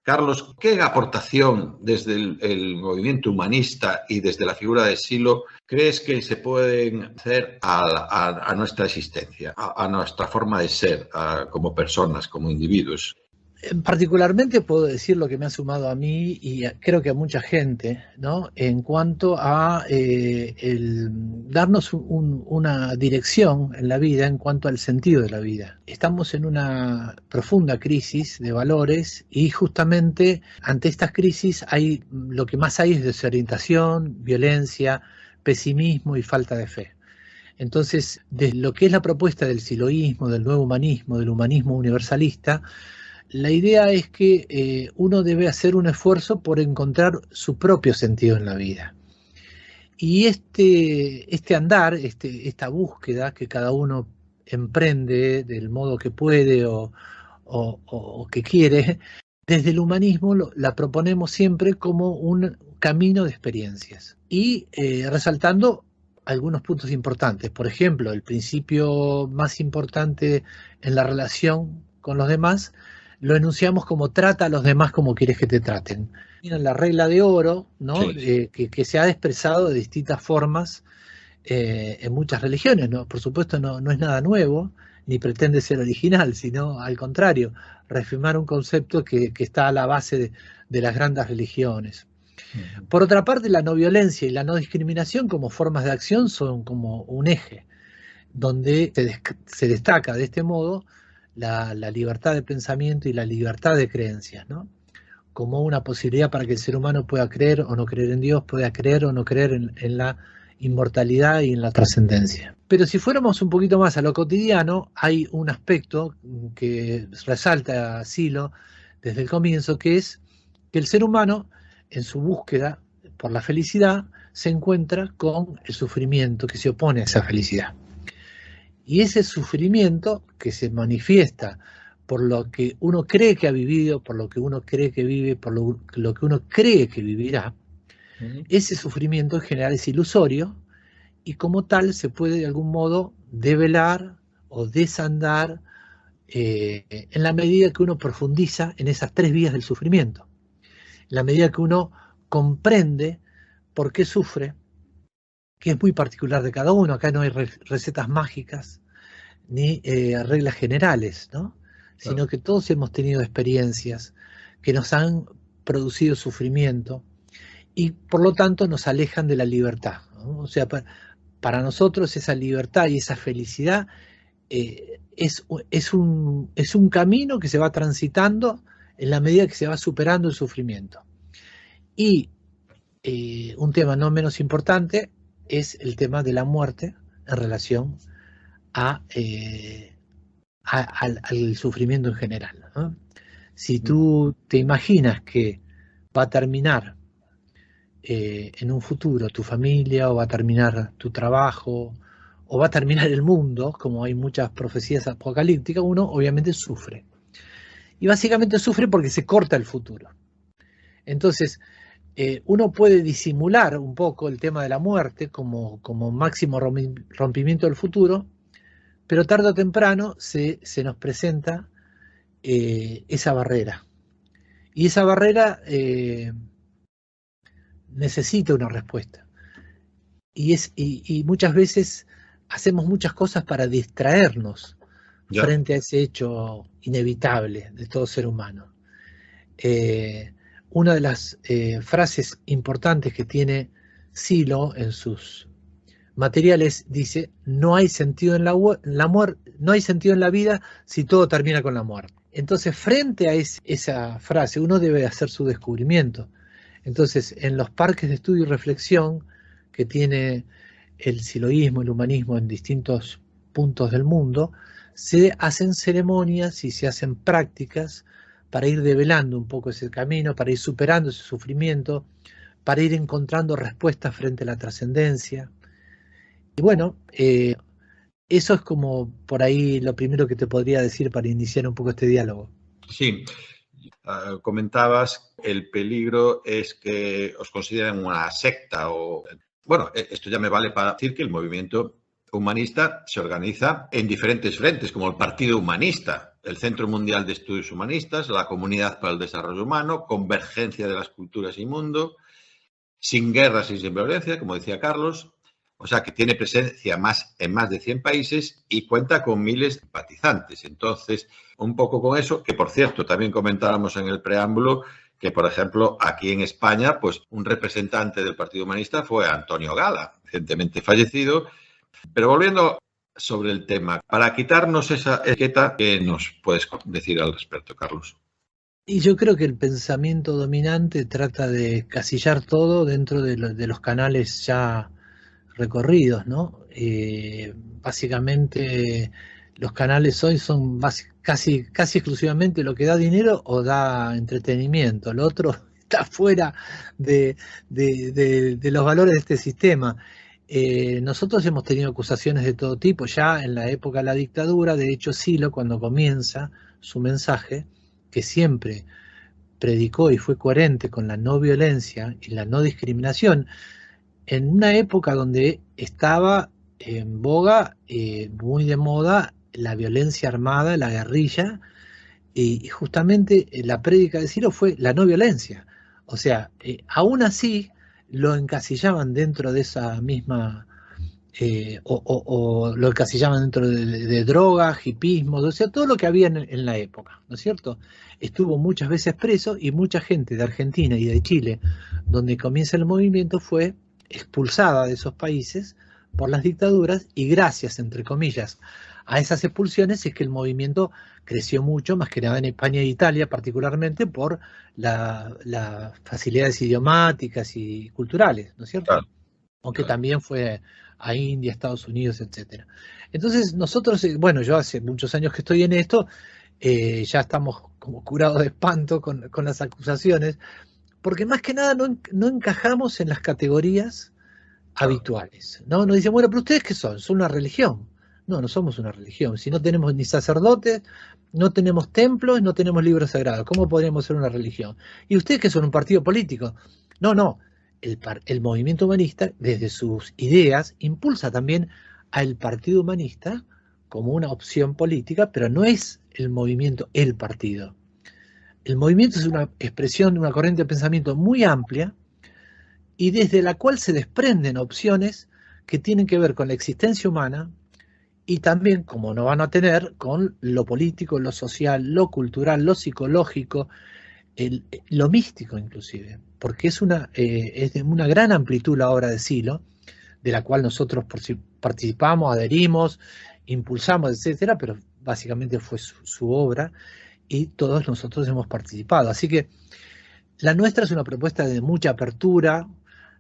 Carlos, ¿qué aportación desde el movimiento humanista y desde la figura de Silo crees que se pueden hacer a nuestra existencia, a nuestra forma de ser, como personas, como individuos? Particularmente puedo decir lo que me ha sumado a mí y creo que a mucha gente, ¿no? En cuanto a el darnos una dirección en la vida, en cuanto al sentido de la vida. Estamos en una profunda crisis de valores y justamente ante estas crisis lo que más hay es desorientación, violencia, pesimismo y falta de fe. Entonces, de lo que es la propuesta del siloísmo, del nuevo humanismo, del humanismo universalista, la idea es que uno debe hacer un esfuerzo por encontrar su propio sentido en la vida. Y este andar, esta búsqueda que cada uno emprende del modo que puede o que quiere, desde el humanismo la proponemos siempre como un camino de experiencias. Y resaltando algunos puntos importantes. Por ejemplo, el principio más importante en la relación con los demás lo enunciamos como trata a los demás como quieres que te traten. La regla de oro, ¿no? Sí. Que se ha expresado de distintas formas en muchas religiones, ¿no? Por supuesto no es nada nuevo, ni pretende ser original, sino al contrario, reafirmar un concepto que está a la base de las grandes religiones. Por otra parte, la no violencia y la no discriminación como formas de acción son como un eje, donde se destaca de este modo la libertad de pensamiento y la libertad de creencias, ¿no? Como una posibilidad para que el ser humano pueda creer o no creer en Dios, pueda creer o no creer en la inmortalidad y en la trascendencia. Pero si fuéramos un poquito más a lo cotidiano, hay un aspecto que resalta Silo desde el comienzo, que es que el ser humano, en su búsqueda por la felicidad, se encuentra con el sufrimiento que se opone a esa felicidad. Y ese sufrimiento que se manifiesta por lo que uno cree que ha vivido, por lo que uno cree que vive, por lo que uno cree que vivirá, ese sufrimiento en general es ilusorio y como tal se puede de algún modo develar o desandar en la medida que uno profundiza en esas tres vías del sufrimiento, en la medida que uno comprende por qué sufre, que es muy particular de cada uno. Acá no hay recetas mágicas ni reglas generales, ¿no? Sino Claro. que todos hemos tenido experiencias que nos han producido sufrimiento y por lo tanto nos alejan de la libertad, ¿no? O sea, para nosotros esa libertad y esa felicidad es un camino que se va transitando en la medida que se va superando el sufrimiento. Y un tema no menos importante es el tema de la muerte en relación al sufrimiento en general, ¿no? Si tú te imaginas que va a terminar en un futuro tu familia, o va a terminar tu trabajo, o va a terminar el mundo, como hay muchas profecías apocalípticas, uno obviamente sufre. Y básicamente sufre porque se corta el futuro. Entonces, uno puede disimular un poco el tema de la muerte como máximo rompimiento del futuro, pero tarde o temprano se nos presenta esa barrera. Y esa barrera necesita una respuesta. Y muchas veces hacemos muchas cosas para distraernos frente a ese hecho inevitable de todo ser humano. Una de las frases importantes que tiene Silo en sus materiales dice: no hay sentido en no hay sentido en la vida si todo termina con la muerte. Entonces, frente a esa frase, uno debe hacer su descubrimiento. Entonces, en los parques de estudio y reflexión que tiene el siloísmo, el humanismo en distintos puntos del mundo, se hacen ceremonias y se hacen prácticas para ir develando un poco ese camino, para ir superando ese sufrimiento, para ir encontrando respuestas frente a la trascendencia. Y bueno, eso es como por ahí lo primero que te podría decir para iniciar un poco este diálogo. Sí, comentabas el peligro es que os consideren una secta o... Bueno, esto ya me vale para decir que el movimiento humanista se organiza en diferentes frentes, como el Partido Humanista, el Centro Mundial de Estudios Humanistas, la Comunidad para el Desarrollo Humano, Convergencia de las Culturas y Mundo, Sin Guerras y Sin Violencia, como decía Carlos. O sea, que tiene presencia en más de 100 países y cuenta con miles de simpatizantes. Entonces, un poco con eso, que por cierto, también comentábamos en el preámbulo que, por ejemplo, aquí en España, pues un representante del Partido Humanista fue Antonio Gala, recientemente fallecido. Pero volviendo sobre el tema, para quitarnos esa etiqueta, ¿qué nos puedes decir al respecto, Carlos? Y yo creo que el pensamiento dominante trata de casillar todo dentro de los canales ya recorridos, ¿no? Básicamente los canales hoy son casi exclusivamente lo que da dinero o da entretenimiento. Lo otro está fuera de los valores de este sistema. Nosotros hemos tenido acusaciones de todo tipo, ya en la época de la dictadura. De hecho, Silo, cuando comienza su mensaje, que siempre predicó y fue coherente con la no violencia y la no discriminación, en una época donde estaba en boga, muy de moda, la violencia armada, la guerrilla, y justamente la prédica de Silo fue la no violencia. O sea, aún así lo encasillaban dentro de esa misma, o lo encasillaban dentro de drogas, hipismo, o sea, todo lo que había en la época, ¿no es cierto? Estuvo muchas veces preso y mucha gente de Argentina y de Chile, donde comienza el movimiento, fue expulsada de esos países por las dictaduras, y gracias, entre comillas, a esas expulsiones es que el movimiento creció mucho, más que nada en España e Italia, particularmente por las facilidades idiomáticas y culturales, ¿no es cierto? Claro, Aunque claro. también fue a India, Estados Unidos, etcétera. Entonces nosotros, bueno, yo hace muchos años que estoy en esto, ya estamos como curados de espanto con las acusaciones, porque más que nada no encajamos en las categorías habituales, ¿no? Nos dicen, bueno, pero ¿ustedes qué son? ¿Son una religión? No, no somos una religión. Si no tenemos ni sacerdotes, no tenemos templos, no tenemos libros sagrados, ¿cómo podríamos ser una religión? ¿Y ustedes qué son? ¿Un partido político? No, no. El movimiento humanista, desde sus ideas, impulsa también al partido humanista como una opción política, pero no es el movimiento el partido. El movimiento es una expresión de una corriente de pensamiento muy amplia, y desde la cual se desprenden opciones que tienen que ver con la existencia humana, y también, como no van a tener, con lo político, lo social, lo cultural, lo psicológico, lo místico inclusive, porque es de una gran amplitud la obra de Silo, de la cual nosotros participamos, adherimos, impulsamos, etcétera, pero básicamente fue su obra y todos nosotros hemos participado. Así que la nuestra es una propuesta de mucha apertura,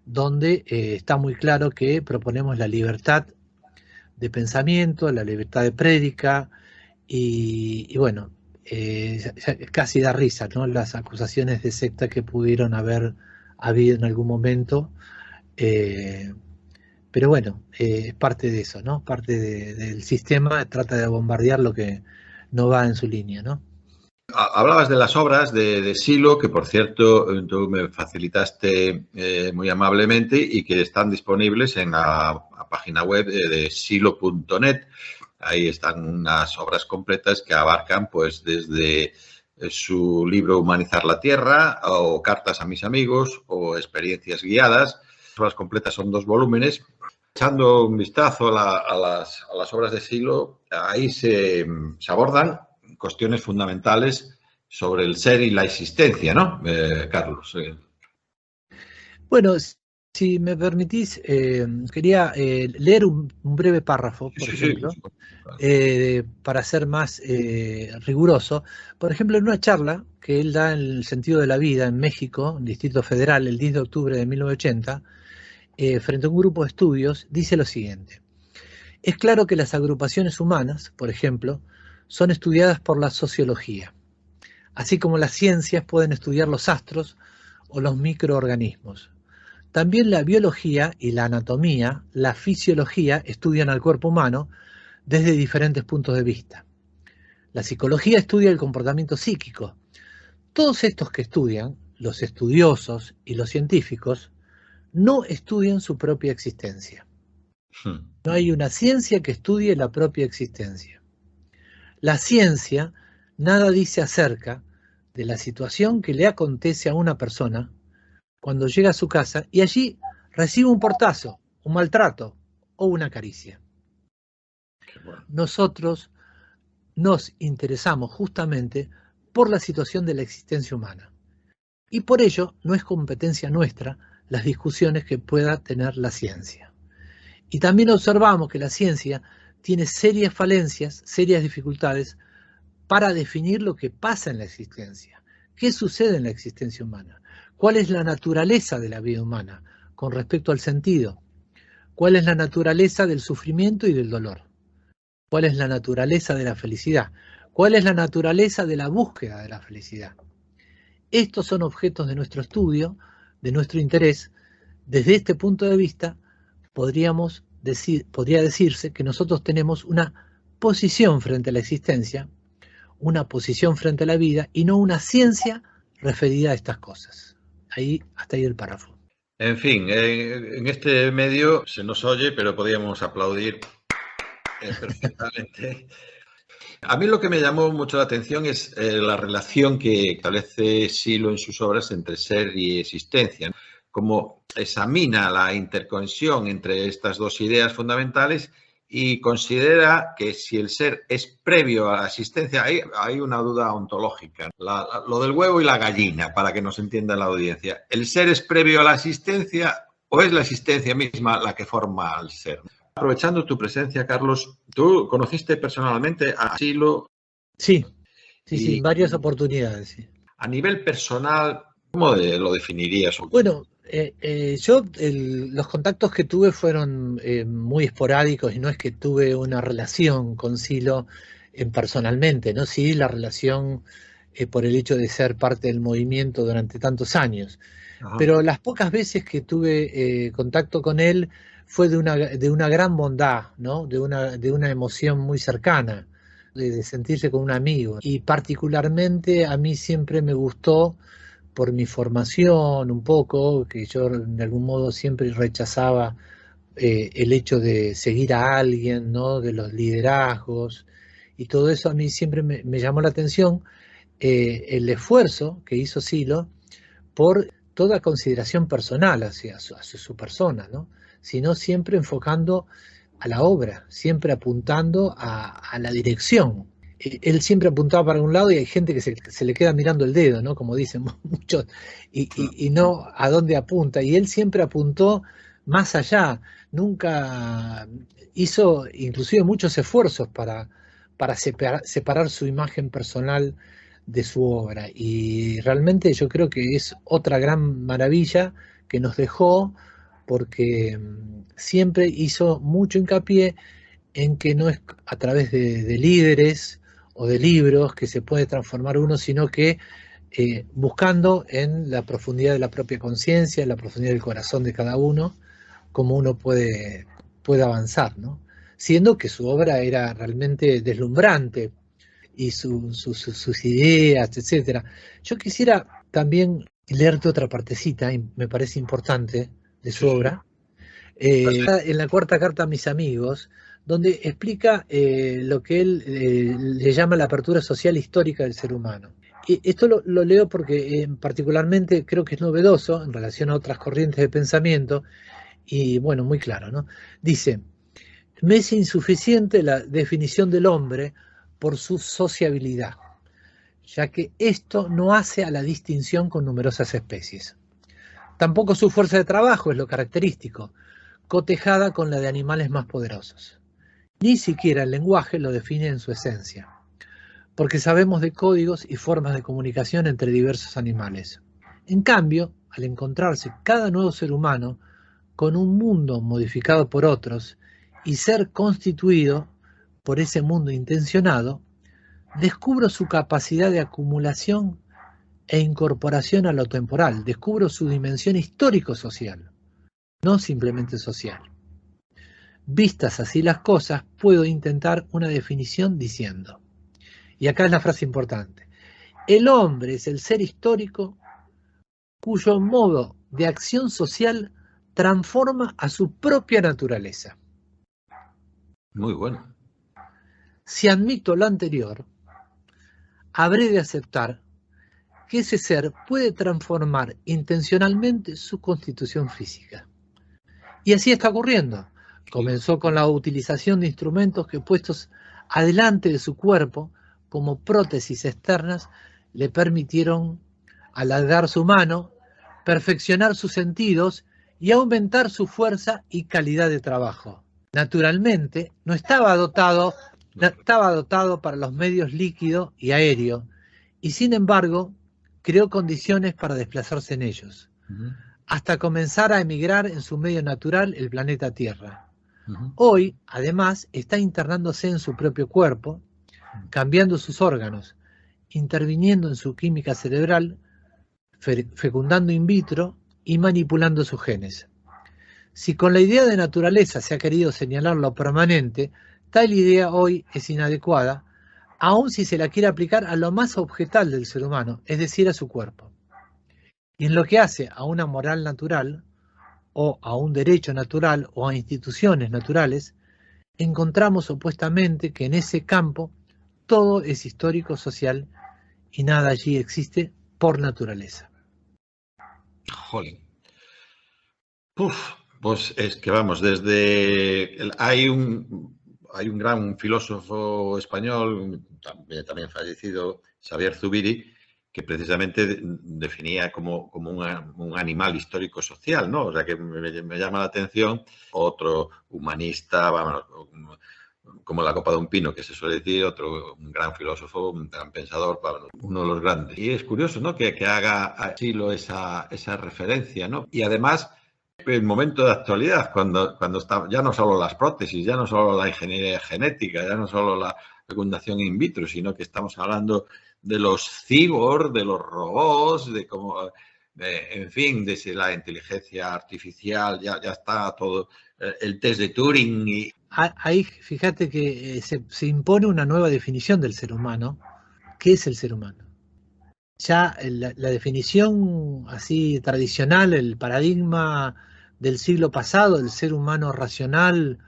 donde está muy claro que proponemos la libertad de pensamiento, la libertad de prédica, y bueno, casi da risa, ¿no? Las acusaciones de secta que pudieron haber habido en algún momento, pero bueno, es parte de eso, ¿no? Parte del sistema, trata de bombardear lo que no va en su línea, ¿no? Hablabas de las obras de Silo, que por cierto tú me facilitaste muy amablemente y que están disponibles en la página web de silo.net. Ahí están unas obras completas que abarcan pues desde su libro Humanizar la Tierra, o Cartas a mis amigos, o Experiencias guiadas. Las obras completas son 2 volúmenes. Echando un vistazo a las obras de Silo, ahí se abordan cuestiones fundamentales sobre el ser y la existencia, ¿no, Carlos? Bueno, si me permitís, quería leer un breve párrafo, por ejemplo, para ser más riguroso. Por ejemplo, en una charla que él da en el sentido de la vida en México, en Distrito Federal, el 10 de octubre de 1980, frente a un grupo de estudios, dice lo siguiente: es claro que las agrupaciones humanas, por ejemplo, son estudiadas por la sociología, así como las ciencias pueden estudiar los astros o los microorganismos. También la biología y la anatomía, la fisiología, estudian al cuerpo humano desde diferentes puntos de vista. La psicología estudia el comportamiento psíquico. Todos estos que estudian, los estudiosos y los científicos, no estudian su propia existencia. No hay una ciencia que estudie la propia existencia. La ciencia nada dice acerca de la situación que le acontece a una persona cuando llega a su casa y allí recibe un portazo, un maltrato o una caricia. Nosotros nos interesamos justamente por la situación de la existencia humana, y por ello no es competencia nuestra las discusiones que pueda tener la ciencia. Y también observamos que la ciencia tiene serias falencias, serias dificultades para definir lo que pasa en la existencia. ¿Qué sucede en la existencia humana? ¿Cuál es la naturaleza de la vida humana con respecto al sentido? ¿Cuál es la naturaleza del sufrimiento y del dolor? ¿Cuál es la naturaleza de la felicidad? ¿Cuál es la naturaleza de la búsqueda de la felicidad? Estos son objetos de nuestro estudio, de nuestro interés. Desde este punto de vista, podría decirse que nosotros tenemos una posición frente a la existencia, una posición frente a la vida, y no una ciencia referida a estas cosas. Hasta ahí el párrafo. En fin, en este medio se nos oye, pero podríamos aplaudir perfectamente. A mí lo que me llamó mucho la atención es la relación que establece Silo en sus obras entre ser y existencia, ¿no? Cómo examina la interconexión entre estas dos ideas fundamentales y considera que si el ser es previo a la existencia, hay una duda ontológica, lo del huevo y la gallina, para que nos entienda la audiencia. ¿El ser es previo a la existencia o es la existencia misma la que forma al ser? Aprovechando tu presencia, Carlos, ¿tú conociste personalmente a Silo? Sí, en varias oportunidades. Sí. A nivel personal, ¿cómo lo definirías? Bueno, los contactos que tuve fueron muy esporádicos y no es que tuve una relación con Silo personalmente, ¿no? Sí, la relación por el hecho de ser parte del movimiento durante tantos años. Ajá. Pero las pocas veces que tuve contacto con él fue de una gran bondad, ¿no? De una emoción muy cercana, de sentirse con un amigo. Y particularmente a mí siempre me gustó, por mi formación un poco, que yo de algún modo siempre rechazaba el hecho de seguir a alguien, ¿no? De los liderazgos y todo eso, a mí siempre me llamó la atención el esfuerzo que hizo Silo por toda consideración personal hacia su persona, ¿no? Sino siempre enfocando a la obra, siempre apuntando a la dirección. Él siempre apuntaba para un lado y hay gente que se le queda mirando el dedo, ¿no? Como dicen muchos, y no a dónde apunta. Y él siempre apuntó más allá, nunca hizo inclusive muchos esfuerzos para separar su imagen personal de su obra. Y realmente yo creo que es otra gran maravilla que nos dejó, porque siempre hizo mucho hincapié en que no es a través de líderes o de libros que se puede transformar uno, sino que buscando en la profundidad de la propia conciencia, en la profundidad del corazón de cada uno, cómo uno puede avanzar, ¿no? Siendo que su obra era realmente deslumbrante y sus ideas, etc. Yo quisiera también leerte otra partecita, y me parece importante, de su obra, en la cuarta carta a mis amigos, donde explica lo que él le llama la apertura social histórica del ser humano. Y esto lo leo porque particularmente creo que es novedoso en relación a otras corrientes de pensamiento y bueno, muy claro, ¿no? Dice, me es insuficiente la definición del hombre por su sociabilidad, ya que esto no hace a la distinción con numerosas especies. Tampoco su fuerza de trabajo es lo característico, cotejada con la de animales más poderosos. Ni siquiera el lenguaje lo define en su esencia, porque sabemos de códigos y formas de comunicación entre diversos animales. En cambio, al encontrarse cada nuevo ser humano con un mundo modificado por otros y ser constituido por ese mundo intencionado, descubro su capacidad de acumulación e incorporación a lo temporal, descubro su dimensión histórico-social, no simplemente social. Vistas así las cosas, puedo intentar una definición diciendo, y acá es la frase importante, el hombre es el ser histórico cuyo modo de acción social transforma a su propia naturaleza. Muy bueno. Si admito lo anterior, habré de aceptar que ese ser puede transformar intencionalmente su constitución física. Y así está ocurriendo. Comenzó con la utilización de instrumentos que puestos adelante de su cuerpo como prótesis externas le permitieron alargar su mano, perfeccionar sus sentidos y aumentar su fuerza y calidad de trabajo. Naturalmente, no estaba dotado para los medios líquido y aéreo y sin embargo creó condiciones para desplazarse en ellos, hasta comenzar a emigrar en su medio natural, el planeta Tierra. Hoy, además, está internándose en su propio cuerpo, cambiando sus órganos, interviniendo en su química cerebral, fecundando in vitro y manipulando sus genes. Si con la idea de naturaleza se ha querido señalar lo permanente, tal idea hoy es inadecuada, aun si se la quiere aplicar a lo más objetal del ser humano, es decir, a su cuerpo. Y en lo que hace a una moral natural, o a un derecho natural, o a instituciones naturales, encontramos opuestamente que en ese campo todo es histórico, social, y nada allí existe por naturaleza. Jolín. Pues es que vamos, hay un gran filósofo español, también fallecido, Xavier Zubiri, que precisamente definía como un animal histórico-social, ¿no? O sea, que me llama la atención otro humanista, vamos, como la copa de un pino, que se suele decir, un gran filósofo, un gran pensador, uno de los grandes. Y es curioso, ¿no?, que haga a Silo esa referencia, ¿no? Y además, el momento de actualidad, cuando está ya no solo las prótesis, ya no solo la ingeniería genética, ya no solo la fecundación in vitro, sino que estamos hablando de los cyborgs, de los robots, de cómo, en fin, de la inteligencia artificial, ya está todo, el test de Turing. Y ahí fíjate que se impone una nueva definición del ser humano. ¿Qué es el ser humano? Ya la definición así tradicional, el paradigma del siglo pasado, el ser humano racional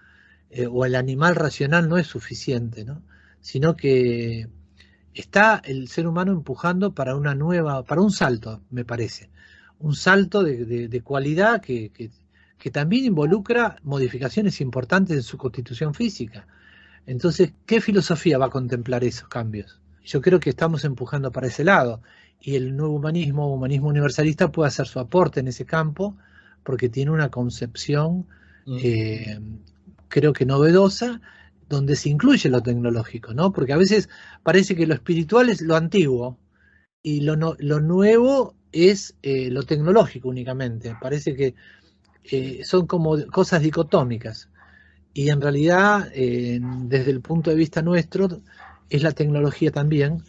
o el animal racional no es suficiente, ¿no? Sino que está el ser humano empujando para un salto, me parece. Un salto de cualidad que también involucra modificaciones importantes en su constitución física. Entonces, ¿qué filosofía va a contemplar esos cambios? Yo creo que estamos empujando para ese lado, y el nuevo humanismo universalista, puede hacer su aporte en ese campo, porque tiene una concepción, creo que novedosa, donde se incluye lo tecnológico, ¿no? Porque a veces parece que lo espiritual es lo antiguo, y lo nuevo es lo tecnológico únicamente. Parece que son como cosas dicotómicas, y en realidad, desde el punto de vista nuestro, es la tecnología también,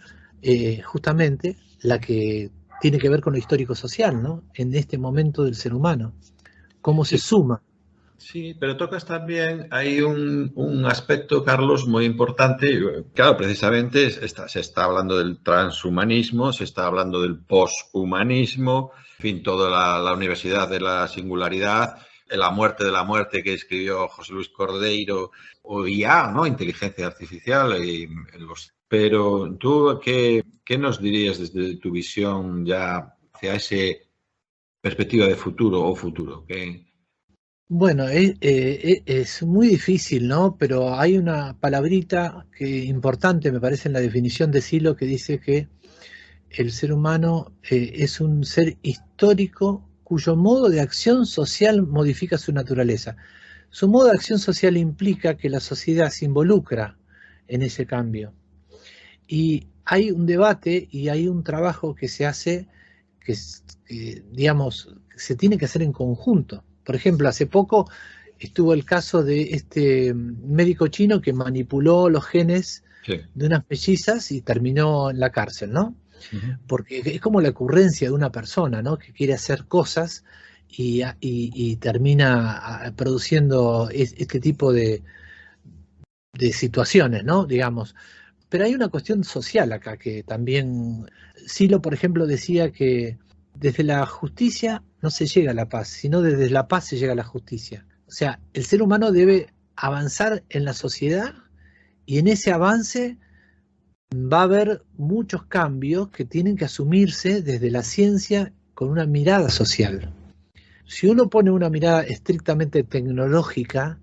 justamente, la que tiene que ver con lo histórico-social, ¿no? En este momento del ser humano, cómo se suma. Sí, pero tocas también, hay un aspecto, Carlos, muy importante. Claro, precisamente se está hablando del transhumanismo, se está hablando del poshumanismo, en fin, toda la Universidad de la Singularidad, La muerte de la muerte, que escribió José Luis Cordeiro, o IA, ¿no?, inteligencia artificial. Pero tú, ¿qué nos dirías desde tu visión ya hacia esa perspectiva de futuro o futuro? Bueno, es muy difícil, ¿no? Pero hay una palabrita importante, me parece, en la definición de Silo, que dice que el ser humano es un ser histórico cuyo modo de acción social modifica su naturaleza. Su modo de acción social implica que la sociedad se involucra en ese cambio. Y hay un debate y hay un trabajo que se hace, digamos, se tiene que hacer en conjunto. Por ejemplo, hace poco estuvo el caso de este médico chino que manipuló los genes de unas mellizas y terminó en la cárcel, ¿no? Porque es como la ocurrencia de una persona, ¿no?, que quiere hacer cosas y termina produciendo este tipo de situaciones, ¿no?, digamos. Pero hay una cuestión social acá que también, Silo, por ejemplo, decía que desde la justicia no se llega a la paz, sino desde la paz se llega a la justicia. O sea, el ser humano debe avanzar en la sociedad, y en ese avance va a haber muchos cambios que tienen que asumirse desde la ciencia con una mirada social. Si uno pone una mirada estrictamente tecnológica,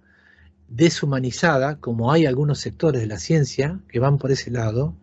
deshumanizada, como hay algunos sectores de la ciencia que van por ese lado,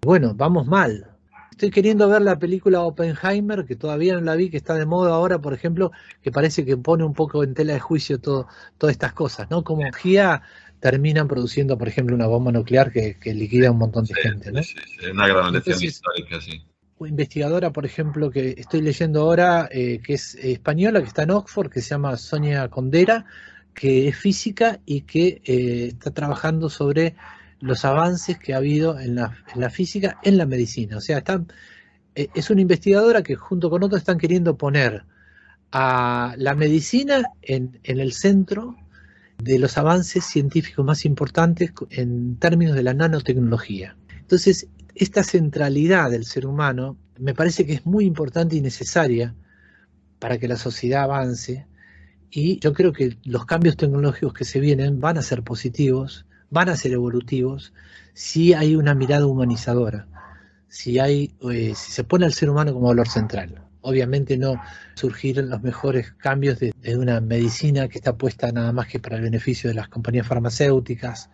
bueno, vamos mal. Estoy queriendo ver la película Oppenheimer, que todavía no la vi, que está de moda ahora, por ejemplo, que parece que pone un poco en tela de juicio todas estas cosas, ¿no? Como energía terminan produciendo, por ejemplo, una bomba nuclear que liquida a un montón de gente, ¿no? Sí, una gran lección histórica, sí. Una investigadora, por ejemplo, que estoy leyendo ahora, que es española, que está en Oxford, que se llama Sonia Condera, que es física y que está trabajando sobre los avances que ha habido en la física en la medicina. O sea, es una investigadora que junto con otros están queriendo poner a la medicina en el centro de los avances científicos más importantes en términos de la nanotecnología. Entonces, esta centralidad del ser humano me parece que es muy importante y necesaria para que la sociedad avance, y yo creo que los cambios tecnológicos que se vienen van a ser positivos van a ser evolutivos si hay una mirada humanizadora, si se pone al ser humano como valor central. Obviamente no surgir los mejores cambios de una medicina que está puesta nada más que para el beneficio de las compañías farmacéuticas,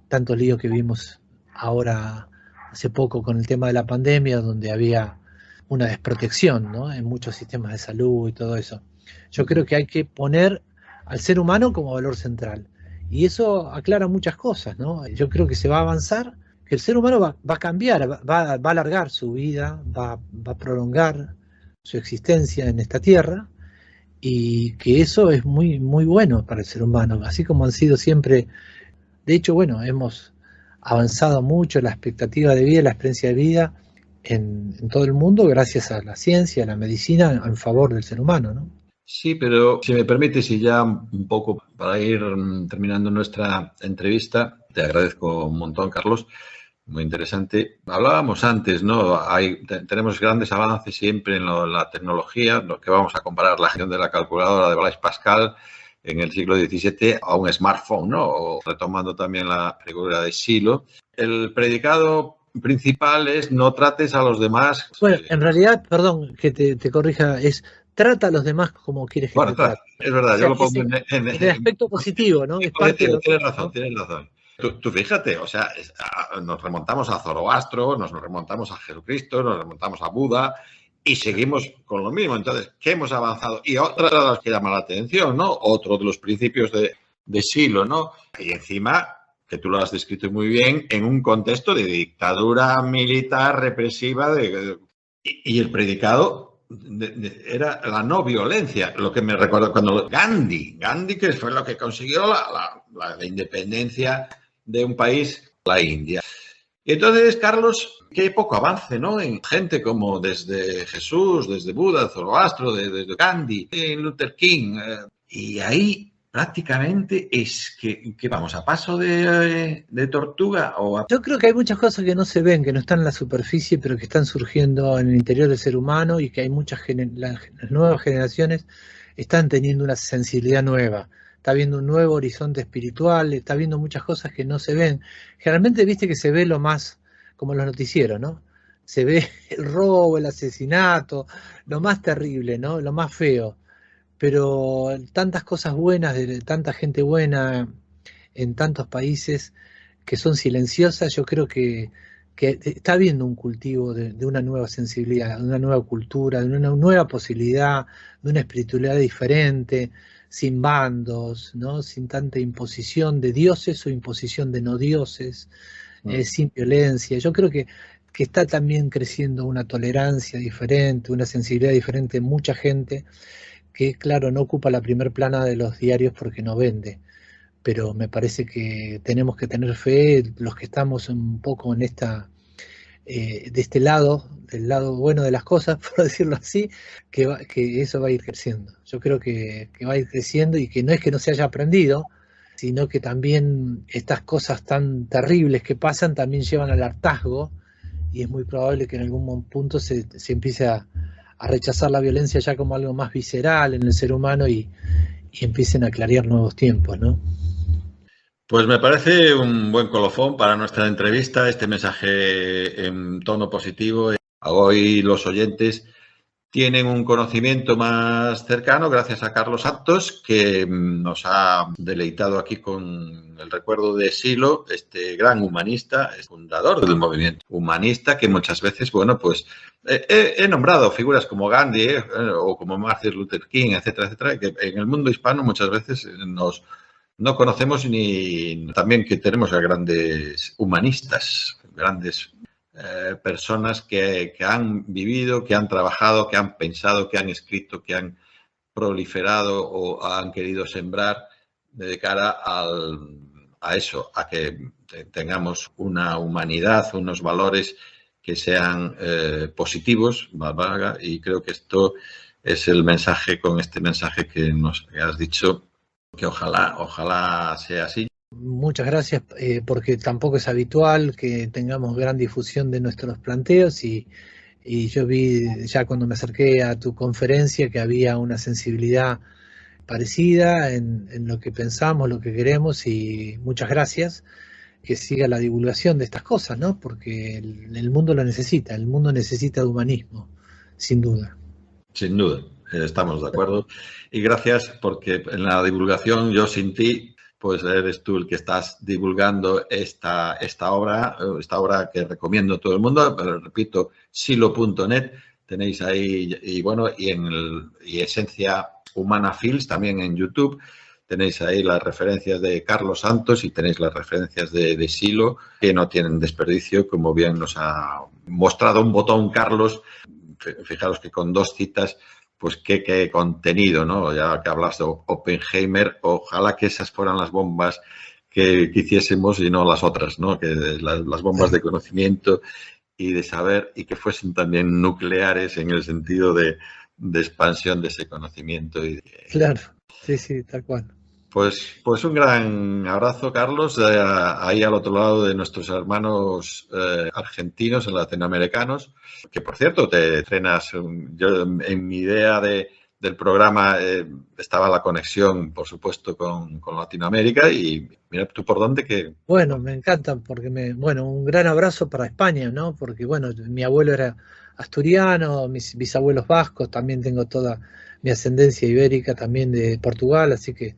tanto lío que vimos ahora hace poco con el tema de la pandemia, donde había una desprotección, ¿no?, en muchos sistemas de salud y todo eso. Yo creo que hay que poner al ser humano como valor central. Y eso aclara muchas cosas, ¿no? Yo creo que se va a avanzar, que el ser humano va a cambiar, va a alargar su vida, va a prolongar su existencia en esta tierra, y que eso es muy, muy bueno para el ser humano, así como han sido siempre. De hecho, bueno, hemos avanzado mucho la expectativa de vida, la experiencia de vida en todo el mundo gracias a la ciencia, a la medicina en favor del ser humano, ¿no? Sí, pero si me permites, y ya un poco para ir terminando nuestra entrevista, te agradezco un montón, Carlos, muy interesante. Hablábamos antes, ¿no? Tenemos grandes avances siempre en la tecnología, lo que vamos a comparar la gestión de la calculadora de Blaise Pascal en el siglo XVII a un smartphone, ¿no? O retomando también la figura de Silo. El predicado principal es no trates a los demás. Bueno, en realidad, perdón que te corrija, es trata a los demás como quieres que te traten. Es verdad, O sea, yo lo pongo en el aspecto positivo, ¿no? Es parte de tienes razón, tienes razón. Tú fíjate, o sea, nos remontamos a Zoroastro, nos remontamos a Jesucristo, nos remontamos a Buda y seguimos con lo mismo. Entonces, ¿qué hemos avanzado? Y otra de las que llama la atención, ¿no? Otro de los principios de Silo, ¿no? Y encima, que tú lo has descrito muy bien, en un contexto de dictadura militar represiva y el predicado era la no violencia, lo que me recuerdo cuando Gandhi, que fue lo que consiguió la independencia de un país, la India. Y entonces, Carlos, que hay poco avance, ¿no? En gente como desde Jesús, desde Buda, Zoroastro, desde Gandhi, Luther King, y ahí prácticamente es que vamos a paso de tortuga. Yo creo que hay muchas cosas que no se ven, que no están en la superficie, pero que están surgiendo en el interior del ser humano, y que hay las nuevas generaciones están teniendo una sensibilidad nueva. Está viendo un nuevo horizonte espiritual, está viendo muchas cosas que no se ven. Generalmente viste que se ve lo más, como en los noticieros, ¿no? Se ve el robo, el asesinato, lo más terrible, ¿no? Lo más feo. Pero tantas cosas buenas, de tanta gente buena en tantos países que son silenciosas, yo creo que está habiendo un cultivo de una nueva sensibilidad, de una nueva cultura, de una nueva posibilidad, de una espiritualidad diferente, sin bandos, ¿no? Sin tanta imposición de dioses o imposición de no dioses, sin violencia. Yo creo que está también creciendo una tolerancia diferente, una sensibilidad diferente en mucha gente, que claro, no ocupa la primer plana de los diarios porque no vende, pero me parece que tenemos que tener fe, los que estamos un poco en de este lado, del lado bueno de las cosas, por decirlo así, que eso va a ir creciendo. Yo creo que va a ir creciendo, y que no es que no se haya aprendido, sino que también estas cosas tan terribles que pasan también llevan al hartazgo, y es muy probable que en algún punto se empiece a rechazar la violencia ya como algo más visceral en el ser humano, y empiecen a clarear nuevos tiempos, ¿no? Pues me parece un buen colofón para nuestra entrevista, este mensaje en tono positivo. Hoy los oyentes tienen un conocimiento más cercano gracias a Carlos Santos, que nos ha deleitado aquí con el recuerdo de Silo, este gran humanista, fundador del movimiento humanista, que muchas veces, bueno, pues he nombrado figuras como Gandhi o como Martin Luther King, etcétera, etcétera, que en el mundo hispano muchas veces no conocemos, ni también que tenemos a grandes humanistas, grandes personas que han vivido, que han trabajado, que han pensado, que han escrito, que han proliferado o han querido sembrar de cara a eso, a que tengamos una humanidad, unos valores que sean positivos, y creo que esto es el mensaje, con este mensaje que nos has dicho, que ojalá sea así. Muchas gracias, porque tampoco es habitual que tengamos gran difusión de nuestros planteos, y yo vi ya cuando me acerqué a tu conferencia que había una sensibilidad parecida en lo que pensamos, lo que queremos, y muchas gracias. Que siga la divulgación de estas cosas, ¿no? Porque el mundo lo necesita, el mundo necesita de humanismo, sin duda. Sin duda, estamos de acuerdo. Y gracias porque en la divulgación yo sin ti, pues eres tú el que estás divulgando esta obra que recomiendo a todo el mundo. Pero repito, silo.net, tenéis ahí, y Esencia Humana Fields también en YouTube. Tenéis ahí las referencias de Carlos Santos y tenéis las referencias de Silo, que no tienen desperdicio, como bien nos ha mostrado un botón Carlos. Fijaros que con 2 citas, pues qué contenido, ¿no? Ya que hablas de Oppenheimer, ojalá que esas fueran las bombas que hiciésemos y no las otras, ¿no? Que las bombas de conocimiento y de saber, y que fuesen también nucleares en el sentido de expansión de ese conocimiento. Claro, sí, tal cual. Pues un gran abrazo, Carlos, ahí al otro lado de nuestros hermanos argentinos y latinoamericanos, que por cierto te estrenas. Yo en mi idea del programa estaba la conexión, por supuesto, con Latinoamérica, y mira tú por dónde que... Bueno, me encantan porque un gran abrazo para España, ¿no? Porque mi abuelo era asturiano, mis bisabuelos vascos, también tengo toda mi ascendencia ibérica, también de Portugal, así que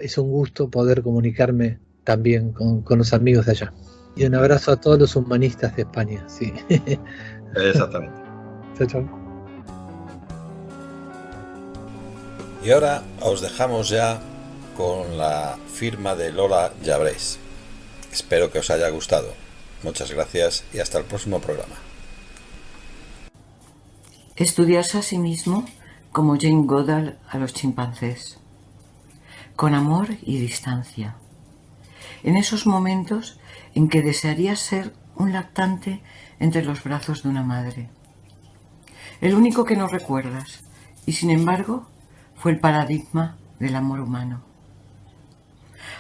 es un gusto poder comunicarme también con los amigos de allá. Y un abrazo a todos los humanistas de España, sí. Exactamente. Chao. Y ahora os dejamos ya con la firma de Lola Llabrés. Espero que os haya gustado. Muchas gracias y hasta el próximo programa. Estudiarse a sí mismo como Jane Goodall a los chimpancés. Con amor y distancia. En esos momentos en que desearías ser un lactante entre los brazos de una madre. El único que no recuerdas, y sin embargo fue el paradigma del amor humano.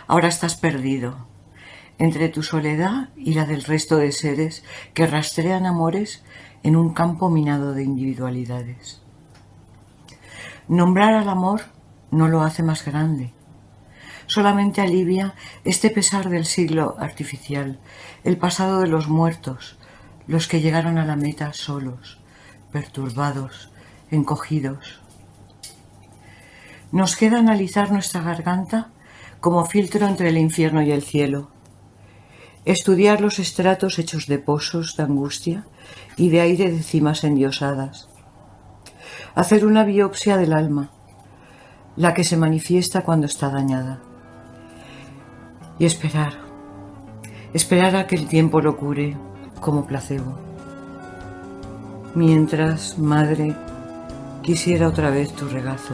Ahora estás perdido, entre tu soledad y la del resto de seres que rastrean amores en un campo minado de individualidades. Nombrar al amor no lo hace más grande. Solamente alivia este pesar del siglo artificial, el pasado de los muertos, los que llegaron a la meta solos, perturbados, encogidos. Nos queda analizar nuestra garganta como filtro entre el infierno y el cielo, estudiar los estratos hechos de pozos de angustia y de aire de cimas endiosadas, hacer una biopsia del alma, la que se manifiesta cuando está dañada. Y esperar a que el tiempo lo cure como placebo. Mientras, madre, quisiera otra vez tu regazo.